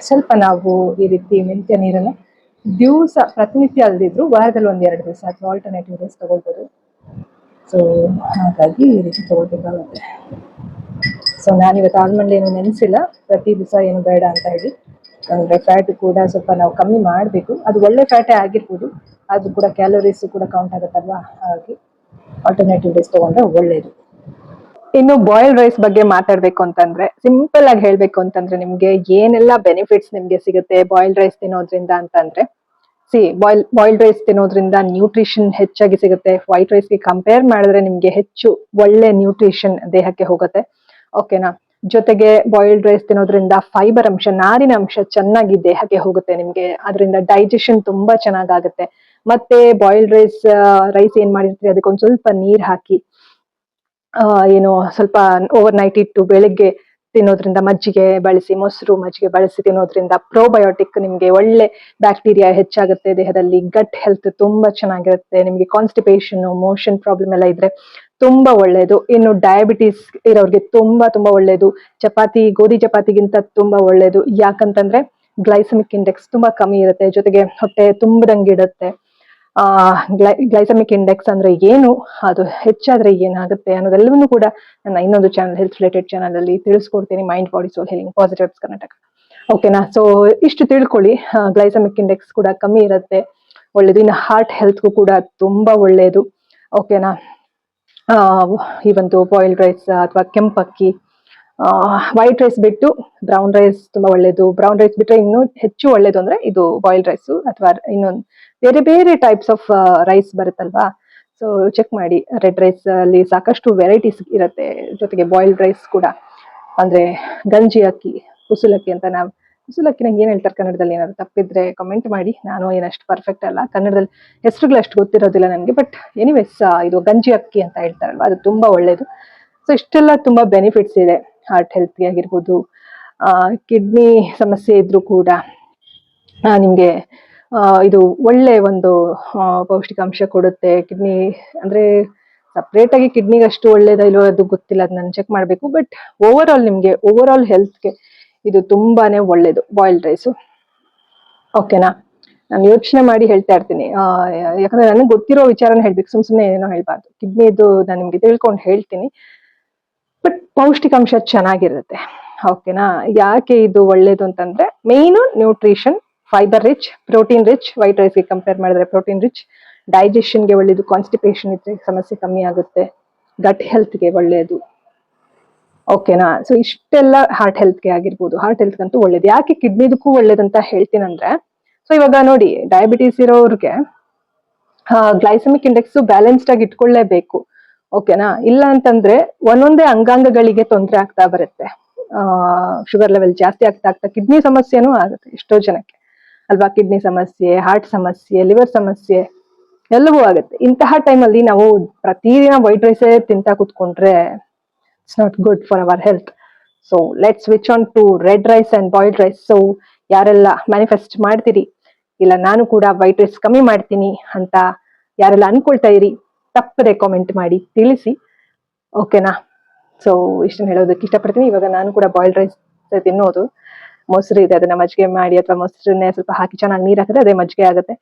ಸ್ವಲ್ಪ ನಾವು ಈ ರೀತಿ ಮೆಂತ್ಯ ನೀರನ್ನು ದಿವಸ ಪ್ರತಿನಿತ್ಯ ಅಲ್ದಿದ್ರು ವಾರದಲ್ಲಿ 1-2 ದಿವಸ ಅಥವಾ ಆಲ್ಟರ್ನೇಟಿವ್ ಡೇಸ್ ತಗೊಳ್ಬೋದು. ಸೊ ಹಾಗಾಗಿ ಈ ರೀತಿ ತಗೊಳ್ಬೇಕಾಗುತ್ತೆ. ಸೊ ನಾನಿವತ್ತು ಆಲ್ಮಂಡ್ ಏನು ನೆನೆಸಿಲ್ಲ, ಪ್ರತಿ ದಿವಸ ಏನು ಬೇಡ ಅಂತ ಹೇಳಿ. ಅಂದರೆ ಫ್ಯಾಟ್ ಕೂಡ ಸ್ವಲ್ಪ ನಾವು ಕಮ್ಮಿ ಮಾಡಬೇಕು. ಅದು ಒಳ್ಳೆ ಫ್ಯಾಟೇ ಆಗಿರ್ಬೋದು, ಅದು ಕೂಡ ಕ್ಯಾಲೋರೀಸ್ ಕೂಡ ಕೌಂಟ್ ಆಗುತ್ತಲ್ವಾ. ಹಾಗಾಗಿ ಆಲ್ಟರ್ನೇಟಿವ್ ಡೇಸ್ ತಗೊಂಡ್ರೆ ಒಳ್ಳೇದು. ಇನ್ನು ಬಾಯ್ಲ್ಡ್ ರೈಸ್ ಬಗ್ಗೆ ಮಾತಾಡ್ಬೇಕು ಅಂತಂದ್ರೆ, ಸಿಂಪಲ್ ಆಗಿ ಹೇಳ್ಬೇಕು ಅಂತಂದ್ರೆ, ನಿಮ್ಗೆ ಏನೆಲ್ಲ ಬೆನಿಫಿಟ್ಸ್ ನಿಮ್ಗೆ ಸಿಗುತ್ತೆ ಬಾಯ್ಲ್ಡ್ ರೈಸ್ ತಿನ್ನೋದ್ರಿಂದ ಅಂತಂದ್ರೆ, ಬಾಯ್ಲ್ಡ್ ರೈಸ್ ತಿನ್ನೋದ್ರಿಂದ ನ್ಯೂಟ್ರಿಷನ್ ಹೆಚ್ಚಾಗಿ ಸಿಗುತ್ತೆ. ವೈಟ್ ರೈಸ್ಗೆ ಕಂಪೇರ್ ಮಾಡಿದ್ರೆ ನಿಮ್ಗೆ ಹೆಚ್ಚು ಒಳ್ಳೆ ನ್ಯೂಟ್ರಿಷನ್ ದೇಹಕ್ಕೆ ಹೋಗುತ್ತೆ. ಓಕೆನಾ? ಜೊತೆಗೆ ಬಾಯ್ಲ್ಡ್ ರೈಸ್ ತಿನ್ನೋದ್ರಿಂದ ಫೈಬರ್ ಅಂಶ, ನಾರಿನ ಅಂಶ ಚೆನ್ನಾಗಿ ದೇಹಕ್ಕೆ ಹೋಗುತ್ತೆ ನಿಮ್ಗೆ. ಅದರಿಂದ ಡೈಜೆಷನ್ ತುಂಬಾ ಚೆನ್ನಾಗಾಗುತ್ತೆ. ಮತ್ತೆ ಬಾಯ್ಲ್ಡ್ ರೈಸ್ ಏನ್ ಮಾಡಿರ್ತೀರಿ, ಅದಕ್ಕೊಂದ್ ಸ್ವಲ್ಪ ನೀರ್ ಹಾಕಿ ಏನು ಸ್ವಲ್ಪ ಓವರ್ ನೈಟ್ ಇಟ್ಟು ಬೆಳಿಗ್ಗೆ ತಿನ್ನೋದ್ರಿಂದ, ಮಜ್ಜಿಗೆ ಬಳಸಿ, ಮೊಸರು ಮಜ್ಜಿಗೆ ಬಳಸಿ ತಿನ್ನೋದ್ರಿಂದ ಪ್ರೋಬಯೋಟಿಕ್, ನಿಮ್ಗೆ ಒಳ್ಳೆ ಬ್ಯಾಕ್ಟೀರಿಯಾ ಹೆಚ್ಚಾಗುತ್ತೆ ದೇಹದಲ್ಲಿ. ಗಟ್ ಹೆಲ್ತ್ ತುಂಬಾ ಚೆನ್ನಾಗಿರುತ್ತೆ. ನಿಮ್ಗೆ ಕಾನ್ಸ್ಟಿಪೇಷನ್, ಮೋಷನ್ ಪ್ರಾಬ್ಲಮ್ ಎಲ್ಲ ಇದ್ರೆ ತುಂಬಾ ಒಳ್ಳೇದು. ಇನ್ನು ಡಯಾಬಿಟಿಸ್ ಇರೋರ್ಗೆ ತುಂಬಾ ತುಂಬಾ ಒಳ್ಳೇದು. ಗೋಧಿ ಚಪಾತಿಗಿಂತ ತುಂಬಾ ಒಳ್ಳೇದು. ಯಾಕಂತಂದ್ರೆ ಗ್ಲೈಸಮಿಕ್ ಇಂಡೆಕ್ಸ್ ತುಂಬಾ ಕಮ್ಮಿ ಇರುತ್ತೆ, ಜೊತೆಗೆ ಹೊಟ್ಟೆ ತುಂಬದಂಗಿಡುತ್ತೆ. ಗ್ಲೈಸಮಿಕ್ ಇಂಡೆಕ್ಸ್ ಅಂದ್ರೆ ಏನು, ಅದು ಹೆಚ್ಚಾದ್ರೆ ಏನಾಗುತ್ತೆ ಅನ್ನೋದೆಲ್ಲವನ್ನೂ ಕೂಡ ನನ್ನ ಇನ್ನೊಂದು ಚಾನಲ್, ಹೆಲ್ತ್ ರಿಲೇಟೆಡ್ ಚಾನಲ್ ಅಲ್ಲಿ ತಿಳಿಸ್ಕೊಡ್ತೀನಿ. ಮೈಂಡ್ ಬಾಡಿ ಸೋಲ್ ಹೀಲಿಂಗ್ ಪಾಸಿಟಿವ್ಸ್ ಕರ್ನಾಟಕ. ಓಕೆನಾ? ಸೊ ಇಷ್ಟು ತಿಳ್ಕೊಳ್ಳಿ. ಗ್ಲೈಸಮಿಕ್ ಇಂಡೆಕ್ಸ್ ಕೂಡ ಕಮ್ಮಿ ಇರುತ್ತೆ, ಒಳ್ಳೇದು. ಇನ್ನು ಹಾರ್ಟ್ ಹೆಲ್ತ್ಗೂ ಕೂಡ ತುಂಬಾ ಒಳ್ಳೇದು. ಓಕೆನಾ? ಈ ಒಂದು ಬಾಯ್ಲ್ಡ್ ರೈಸ್ ಅಥವಾ ಕೆಂಪಕ್ಕಿ, ವೈಟ್ ರೈಸ್ ಬಿಟ್ಟು ಬ್ರೌನ್ ರೈಸ್ ತುಂಬಾ ಒಳ್ಳೇದು. ಬ್ರೌನ್ ರೈಸ್ ಬಿಟ್ರೆ ಇನ್ನೂ ಹೆಚ್ಚು ಒಳ್ಳೇದು ಅಂದ್ರೆ ಇದು ಬಾಯ್ಲ್ಡ್ ರೈಸ್, ಅಥವಾ ಇನ್ನೊಂದು ಬೇರೆ ಬೇರೆ ಟೈಪ್ಸ್ ಆಫ್ ರೈಸ್ ಬರುತ್ತಲ್ವಾ. ಸೊ ಚೆಕ್ ಮಾಡಿ, ರೆಡ್ ರೈಸ್ ಅಲ್ಲಿ ಸಾಕಷ್ಟು ವೆರೈಟೀಸ್ ಇರುತ್ತೆ. ಜೊತೆಗೆ ಬಾಯ್ಲ್ಡ್ ರೈಸ್ ಕೂಡ ಅಂದ್ರೆ ಗಂಜಿ ಅಕ್ಕಿ, ಕುಸುಲಕ್ಕಿ ಅಂತ. ಕುಸುಲಕ್ಕಿನ ಏನ್ ಹೇಳ್ತಾರೆ ಕನ್ನಡದಲ್ಲಿ, ಏನಾದ್ರು ತಪ್ಪಿದ್ರೆ ಕಮೆಂಟ್ ಮಾಡಿ. ನಾನು ಏನಷ್ಟು ಪರ್ಫೆಕ್ಟ್ ಅಲ್ಲ, ಕನ್ನಡದಲ್ಲಿ ಹೆಸರುಗಳು ಅಷ್ಟು ಗೊತ್ತಿರೋದಿಲ್ಲ ನನಗೆ. ಬಟ್ ಎನಿವೇಸ್, ಇದು ಗಂಜಿ ಅಕ್ಕಿ ಅಂತ ಹೇಳ್ತಾರಲ್ವಾ, ಅದು ತುಂಬಾ ಒಳ್ಳೇದು. ಸೊ ಇಷ್ಟೆಲ್ಲ ತುಂಬಾ ಬೆನಿಫಿಟ್ಸ್ ಇದೆ. ಹಾರ್ಟ್ ಹೆಲ್ತ್ಗೆ ಆಗಿರ್ಬೋದು, ಕಿಡ್ನಿ ಸಮಸ್ಯೆ ಇದ್ರೂ ಕೂಡ ನಿಮ್ಗೆ ಇದು ಒಳ್ಳೆ ಒಂದು ಪೌಷ್ಟಿಕಾಂಶ ಕೊಡುತ್ತೆ. ಕಿಡ್ನಿ ಅಂದ್ರೆ ಸಪ್ರೇಟ್ ಆಗಿ ಕಿಡ್ನಿಗೆ ಅಷ್ಟು ಒಳ್ಳೇದ ಇಲ್ಲೋ ಅದು ಗೊತ್ತಿಲ್ಲ, ಅದು ನಾನು ಚೆಕ್ ಮಾಡ್ಬೇಕು. ಬಟ್ ನಿಮ್ಗೆ ಓವರ್ ಆಲ್ ಹೆಲ್ತ್ಗೆ ಇದು ತುಂಬಾನೇ ಒಳ್ಳೇದು ಬಾಯ್ಲ್ಡ್ ರೈಸು. ಓಕೆನಾ? ನಾನು ಯೋಚನೆ ಮಾಡಿ ಹೇಳ್ತಾ ಇರ್ತೀನಿ, ಯಾಕಂದ್ರೆ ನನಗೆ ಗೊತ್ತಿರೋ ವಿಚಾರನ ಹೇಳ್ಬೇಕು, ಸುಮ್ನೆ ಏನೋ ಹೇಳ್ಬಾರ್ದು. ಕಿಡ್ನಿದು ನಾನು ನಿಮ್ಗೆ ತಿಳ್ಕೊಂಡು ಹೇಳ್ತೀನಿ, ಬಟ್ ಪೌಷ್ಟಿಕಾಂಶ ಚೆನ್ನಾಗಿರುತ್ತೆ. ಓಕೆನಾ? ಯಾಕೆ ಇದು ಒಳ್ಳೇದು ಅಂತಂದ್ರೆ, main nutrition, fibre rich, protein rich. White ರೈಸ್ಗೆ ಕಂಪೇರ್ ಮಾಡಿದ್ರೆ ಪ್ರೋಟೀನ್ ರಿಚ್, ಡೈಜೆಷನ್ಗೆ ಒಳ್ಳೇದು, ಕಾನ್ಸ್ಟಿಪೇಷನ್ ಇದ್ರೆ ಸಮಸ್ಯೆ ಕಮ್ಮಿ ಆಗುತ್ತೆ, ಗಟ್ ಹೆಲ್ತ್ಗೆ ಒಳ್ಳೇದು. ಓಕೆನಾ? ಸೊ ಇಷ್ಟೆಲ್ಲ ಹಾರ್ಟ್ ಹೆಲ್ತ್ಗೆ ಆಗಿರ್ಬೋದು, ಹಾರ್ಟ್ ಹೆಲ್ತ್ ಅಂತೂ ಒಳ್ಳೇದು. ಯಾಕೆ ಕಿಡ್ನಿದಕ್ಕೂ ಒಳ್ಳೇದಂತ ಹೇಳ್ತೀನಂದ್ರೆ, ಸೊ ಇವಾಗ ನೋಡಿ, ಡಯಾಬಿಟೀಸ್ ಇರೋರ್ಗೆ ಗ್ಲೈಸಮಿಕ್ ಇಂಡೆಕ್ಸ್ ಬ್ಯಾಲೆನ್ಸ್ಡ್ ಆಗಿ ಇಟ್ಕೊಳ್ಳೇಬೇಕು. ಓಕೆನಾ? ಇಲ್ಲ ಅಂತಂದ್ರೆ ಒಂದೊಂದೇ ಅಂಗಾಂಗಗಳಿಗೆ ತೊಂದರೆ ಆಗ್ತಾ ಬರುತ್ತೆ. ಶುಗರ್ ಲೆವೆಲ್ ಜಾಸ್ತಿ ಆಗ್ತಾ ಕಿಡ್ನಿ ಸಮಸ್ಯೆನೂ ಆಗುತ್ತೆ ಎಷ್ಟೋ ಜನಕ್ಕೆ ಅಲ್ವಾ. ಕಿಡ್ನಿ ಸಮಸ್ಯೆ, ಹಾರ್ಟ್ ಸಮಸ್ಯೆ, ಲಿವರ್ ಸಮಸ್ಯೆ ಎಲ್ಲವೂ ಆಗುತ್ತೆ. ಇಂತಹ ಟೈಮಲ್ಲಿ ನಾವು ಪ್ರತಿದಿನ ವೈಟ್ ರೈಸ್ ತಿಂತಾ ಕೂತ್ಕೊಂಡ್ರೆ it's not good for our health. So let's switch on to red rice and boiled rice. So ಯಾರೆಲ್ಲ ಮ್ಯಾನಿಫೆಸ್ಟ್ ಮಾಡ್ತೀರಿ ಇಲ್ಲ ನಾನು ಕೂಡ ವೈಟ್ ರೈಸ್ ಕಮ್ಮಿ ಮಾಡ್ತೀನಿ ಅಂತ ಯಾರೆಲ್ಲ ಅನ್ಕೊಳ್ತಾ ಇರಿ ತಪ್ಪದೆ ಕಾಮೆಂಟ್ ಮಾಡಿ ತಿಳಿಸಿ. ಓಕೆನಾ? ಸೊ ಇಷ್ಟನ್ನು ಹೇಳೋದಕ್ಕೆ ಇಷ್ಟಪಡ್ತೀನಿ. ಇವಾಗ ನಾನು ಕೂಡ ಬಾಯ್ಲ್ಡ್ ರೈಸ್ ತಿನ್ನೋದು. ಮೊಸರು ಇದೆ, ಅದನ್ನ ಮಜ್ಜಿಗೆ ಮಾಡಿ ಅಥವಾ ಮೊಸರನ್ನೇ ಸ್ವಲ್ಪ ಹಾಕಿ ಚೆನ್ನಾಗಿ ನೀರು ಹಾಕಿದ್ರೆ ಅದೇ ಮಜ್ಜಿಗೆ ಆಗುತ್ತೆ.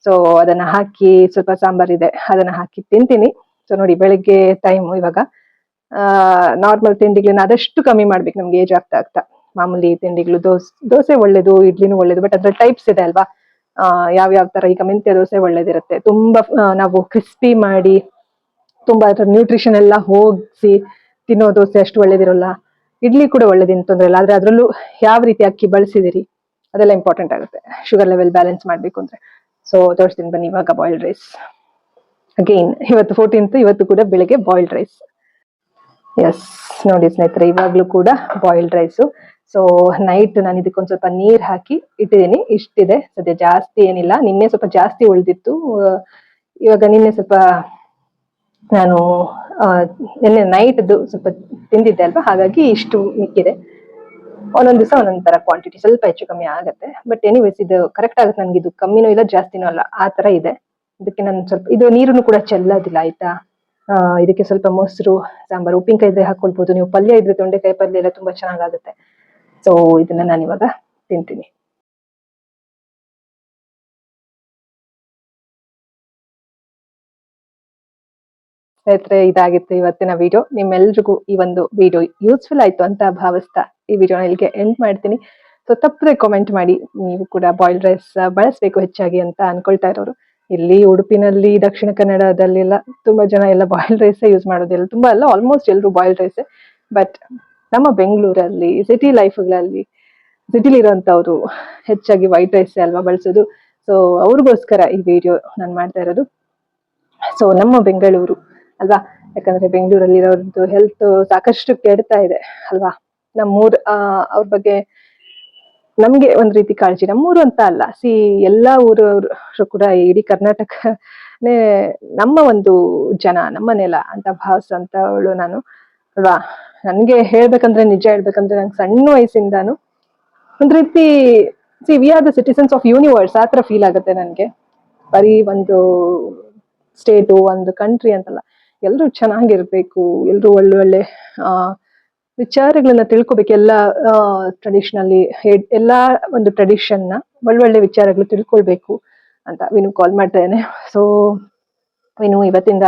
ಸೊ ಅದನ್ನ ಹಾಕಿ ಸ್ವಲ್ಪ ಸಾಂಬಾರ್ ಇದೆ ಅದನ್ನ ಹಾಕಿ ತಿಂತೀನಿ. ಸೊ ನೋಡಿ, ಬೆಳಿಗ್ಗೆ ಟೈಮು ಇವಾಗ ನಾರ್ಮಲ್ ತಿಂಡಿಗಳನ್ನ ಆದಷ್ಟು ಕಮ್ಮಿ ಮಾಡ್ಬೇಕು ನಮ್ಗೆ ಏಜ್ ಆಗ್ತಾ ಆಗ್ತಾ. ಮಾಮೂಲಿ ತಿಂಡಿಗಳು ದೋಸೆ ಒಳ್ಳೇದು, ಇಡ್ಲಿನೂ ಒಳ್ಳೇದು, ಬಟ್ ಅದ್ರ ಟೈಪ್ಸ್ ಇದೆ ಅಲ್ವಾ. ಯಾವ್ಯಾವ ತರ, ಈಗ ಮೆಂತ್ಯ ದೋಸೆ ಒಳ್ಳೇದಿರುತ್ತೆ, ತುಂಬಾ ನಾವು ಕ್ರಿಸ್ಪಿ ಮಾಡಿ ತುಂಬಾ ಅದ್ರ ನ್ಯೂಟ್ರಿಷನ್ ಎಲ್ಲ ಹೋಗಿಸಿ ತಿನ್ನೋ ದೋಸೆ ಅಷ್ಟು ಒಳ್ಳೇದಿರೋಲ್ಲ. ಇಡ್ಲಿ ಕೂಡ ಒಳ್ಳೇದೇನು ತೊಂದರೆ ಇಲ್ಲ, ಆದ್ರೆ ಅದ್ರಲ್ಲೂ ಯಾವ ರೀತಿ ಅಕ್ಕಿ ಬಳಸಿದಿರಿ ಅದೆಲ್ಲ ಇಂಪಾರ್ಟೆಂಟ್ ಆಗುತ್ತೆ ಶುಗರ್ ಲೆವೆಲ್ ಬ್ಯಾಲೆನ್ಸ್ ಮಾಡ್ಬೇಕು ಅಂದ್ರೆ. ಸೊ ತೋರಿಸ್ತೀನಿ ಬನ್ನಿ ಇವಾಗ ಬಾಯ್ಲ್ಡ್ ರೈಸ್. ಅಗೈನ್ ಇವತ್ತು 14th, ಇವತ್ತು ಕೂಡ ಬೆಳಿಗ್ಗೆ ಬಾಯ್ಲ್ಡ್ ರೈಸ್. ಎಸ್ ನೋಡಿ ಸ್ನೇಹಿತರೆ, ಇವಾಗ್ಲೂ ಕೂಡ ಬಾಯ್ಲ್ಡ್ ರೈಸು. ಸೊ ನೈಟ್ ನಾನು ಇದಕ್ಕೊಂದು ಸ್ವಲ್ಪ ನೀರ್ ಹಾಕಿ ಇಟ್ಟಿದ್ದೀನಿ, ಇಷ್ಟಿದೆ ಸದ್ಯ, ಜಾಸ್ತಿ ಏನಿಲ್ಲ. ನಿನ್ನೆ ಸ್ವಲ್ಪ ಜಾಸ್ತಿ ಉಳಿದಿತ್ತು, ಇವಾಗ ನಿನ್ನೆ ಸ್ವಲ್ಪ ನಾನು ನಿನ್ನೆ ನೈಟ್ದು ಸ್ವಲ್ಪ ತಿಂದಿದ್ದೆ ಅಲ್ವಾ, ಹಾಗಾಗಿ ಇಷ್ಟು ಮಿಕ್ಕಿದೆ. ಒಂದೊಂದ್ ದಿವಸ ಒಂದೊಂದ್ ತರ ಕ್ವಾಂಟಿಟಿ ಸ್ವಲ್ಪ ಹೆಚ್ಚು ಕಮ್ಮಿ ಆಗುತ್ತೆ. ಬಟ್ ಎನಿವೇಸ್ ಇದು ಕರೆಕ್ಟ್ ಆಗುತ್ತೆ ನನ್ಗೆ, ಇದು ಕಮ್ಮಿನೂ ಇಲ್ಲ ಜಾಸ್ತಿನೂ ಅಲ್ಲ, ಆ ತರ ಇದೆ. ಇದಕ್ಕೆ ನಾನು ಸ್ವಲ್ಪ ಇದು ನೀರನ್ನು ಕೂಡ ಚೆಲ್ಲೋದಿಲ್ಲ ಆಯ್ತಾ. ಇದಕ್ಕೆ ಸ್ವಲ್ಪ ಮೊಸರು, ಸಾಂಬಾರು, ಉಪ್ಪಿನಕಾಯಿ ಇದ್ರೆ ಹಾಕೊಳ್ಬಹುದು ನೀವು, ಪಲ್ಯ ಇದ್ರೆ ತೊಂಡೆಕಾಯಿ ಪಲ್ಯ ಎಲ್ಲ ತುಂಬಾ ಚೆನ್ನಾಗಾಗುತ್ತೆ. ಸೊ ಇದನ್ನ ನಾನು ಇವಾಗ ತಿಂತೀನಿ. ಸ್ನೇಹಿತರೆ, ಇದಾಗಿತ್ತು ಇವತ್ತಿನ ವಿಡಿಯೋ. ನಿಮ್ಮೆಲ್ರಿಗೂ ಈ ಒಂದು ವಿಡಿಯೋ ಯೂಸ್ಫುಲ್ ಆಯ್ತು ಅಂತ ಭಾವಿಸ್ತಾ ಈ ವಿಡಿಯೋನ ಇಲ್ಲಿಗೆ ಎಂಡ್ ಮಾಡ್ತೀನಿ. ಸೊ ತಪ್ಪದೆ ಕಾಮೆಂಟ್ ಮಾಡಿ, ನೀವು ಕೂಡ ಬಾಯ್ಲ್ಡ್ ರೈಸ್ ಬಳಸಬೇಕು ಹೆಚ್ಚಾಗಿ ಅಂತ ಅನ್ಕೊಳ್ತಾ ಇರೋರು. ಇಲ್ಲಿ ಉಡುಪಿನಲ್ಲಿ, ದಕ್ಷಿಣ ಕನ್ನಡದಲ್ಲೆಲ್ಲ ತುಂಬಾ ಜನ ಎಲ್ಲ ಬಾಯ್ಲ್ಡ್ ರೈಸ್ ಯೂಸ್ ಮಾಡೋದಿಲ್ಲ, ತುಂಬಾ ಅಲ್ಲ, ಆಲ್ಮೋಸ್ಟ್ ಎಲ್ಲರೂ ಬಾಯ್ಲ್ಡ್ ರೈಸ್. ಬಟ್ ನಮ್ಮ ಬೆಂಗಳೂರಲ್ಲಿ ಸಿಟಿ ಲೈಫ್ಗಳಲ್ಲಿ ಸಿಟಿಲಿರುವಂತವ್ರು ಹೆಚ್ಚಾಗಿ ವೈಟ್ ರೈಸ್ ಅಲ್ವಾ ಬಳಸೋದು. ಸೊ ಅವ್ರಿಗೋಸ್ಕರ ಈ ವಿಡಿಯೋ ನಾನು ಮಾಡ್ತಾ ಇರೋದು. ಸೊ ನಮ್ಮ ಬೆಂಗಳೂರು ಅಲ್ವಾ, ಯಾಕಂದ್ರೆ ಬೆಂಗಳೂರಲ್ಲಿ ಇರೋದು ಹೆಲ್ತ್ ಸಾಕಷ್ಟು ಕೆಡ್ತಾ ಇದೆ ಅಲ್ವಾ. ನಮ್ಮೂರ್ ಅವ್ರ ಬಗ್ಗೆ ನಮ್ಗೆ ಒಂದ್ ರೀತಿ ಕಾಳಜಿ, ನಮ್ಮೂರು ಅಂತ ಅಲ್ಲ, ಎಲ್ಲಾ ಊರವರು ಕೂಡ ಇಡೀ ಕರ್ನಾಟಕನೇ ನಮ್ಮ ಒಂದು ಜನ, ನಮ್ಮ ನೆಲ ಅಂತ ಭಾವಿಸಂತವಳು ನಾನು ಅಲ್ವಾ. ನನ್ಗೆ ಹೇಳ್ಬೇಕಂದ್ರೆ, ನಿಜ ಹೇಳ್ಬೇಕಂದ್ರೆ, ನಂಗೆ ಸಣ್ಣ ವಯಸ್ಸಿಂದಾನು ಒಂದ್ ರೀತಿ we are the citizens of universe ಆ ತರ ಫೀಲ್ ಆಗುತ್ತೆ ನನ್ಗೆ. ಬರೀ ಒಂದು ಸ್ಟೇಟು, ಒಂದು ಕಂಟ್ರಿ ಅಂತಲ್ಲ, ಎಲ್ರು ಚೆನ್ನಾಗಿರ್ಬೇಕು, ಎಲ್ರು ಒಳ್ಳೊಳ್ಳೆ ವಿಚಾರಗಳನ್ನ ತಿಳ್ಕೊಬೇಕು. ಎಲ್ಲ ಟ್ರೆಡಿಷನಲ್ಲಿ ಎಲ್ಲಾ ಒಂದು ಟ್ರೆಡಿಷನ್ ನ ಒಳ್ಳೊಳ್ಳೆ ವಿಚಾರಗಳು ತಿಳ್ಕೊಳ್ಬೇಕು ಅಂತ ವಿನು ಕಾಲ್ ಮಾಡ್ತಾ ಇದ್ದೇನೆ. ಸೊ ವಿನು ಇವತ್ತಿಂದ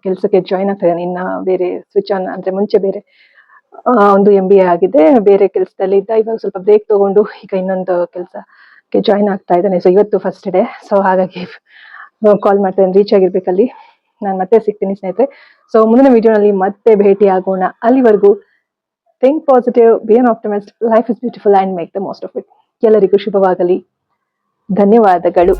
ಕೆಲ್ಸಕ್ಕೆ ಜಾಯ್ನ್ ಆಗ್ತಾ ಇದ್ದಾನೆ. ಇನ್ನ ಬೇರೆ ಸ್ವಿಚ್ ಆನ್ ಅಂದ್ರೆ ಮುಂಚೆ ಬೇರೆ ಒಂದು MBA ಆಗಿದೆ, ಬೇರೆ ಕೆಲಸದಲ್ಲಿ ಇದ್ದ, ಇವಾಗ ಸ್ವಲ್ಪ ಬ್ರೇಕ್ ತಗೊಂಡು ಈಗ ಇನ್ನೊಂದು ಕೆಲಸಕ್ಕೆ ಜಾಯ್ನ್ ಆಗ್ತಾ ಇದ್ದಾನೆ. ಸೊ ಇವತ್ತು ಫಸ್ಟ್ ಡೇ, ಸೊ ಹಾಗಾಗಿ ಕಾಲ್ ಮಾಡ್ತಾ ಇದ್ದೇನೆ, ರೀಚ್ ಆಗಿರ್ಬೇಕಲ್ಲಿ. ನಾನು ಮತ್ತೆ ಸಿಗ್ತೀನಿ ಸ್ನೇಹಿತರೆ. ಸೊ ಮುಂದಿನ ವಿಡಿಯೋನಲ್ಲಿ ಮತ್ತೆ ಭೇಟಿ ಆಗೋಣ. ಅಲ್ಲಿವರೆಗೂ think positive, be an optimist, life is beautiful and make the most of it. ಎಲ್ಲರಿಗೂ ಶುಭವಾಗಲಿ. ಧನ್ಯವಾದಗಳು.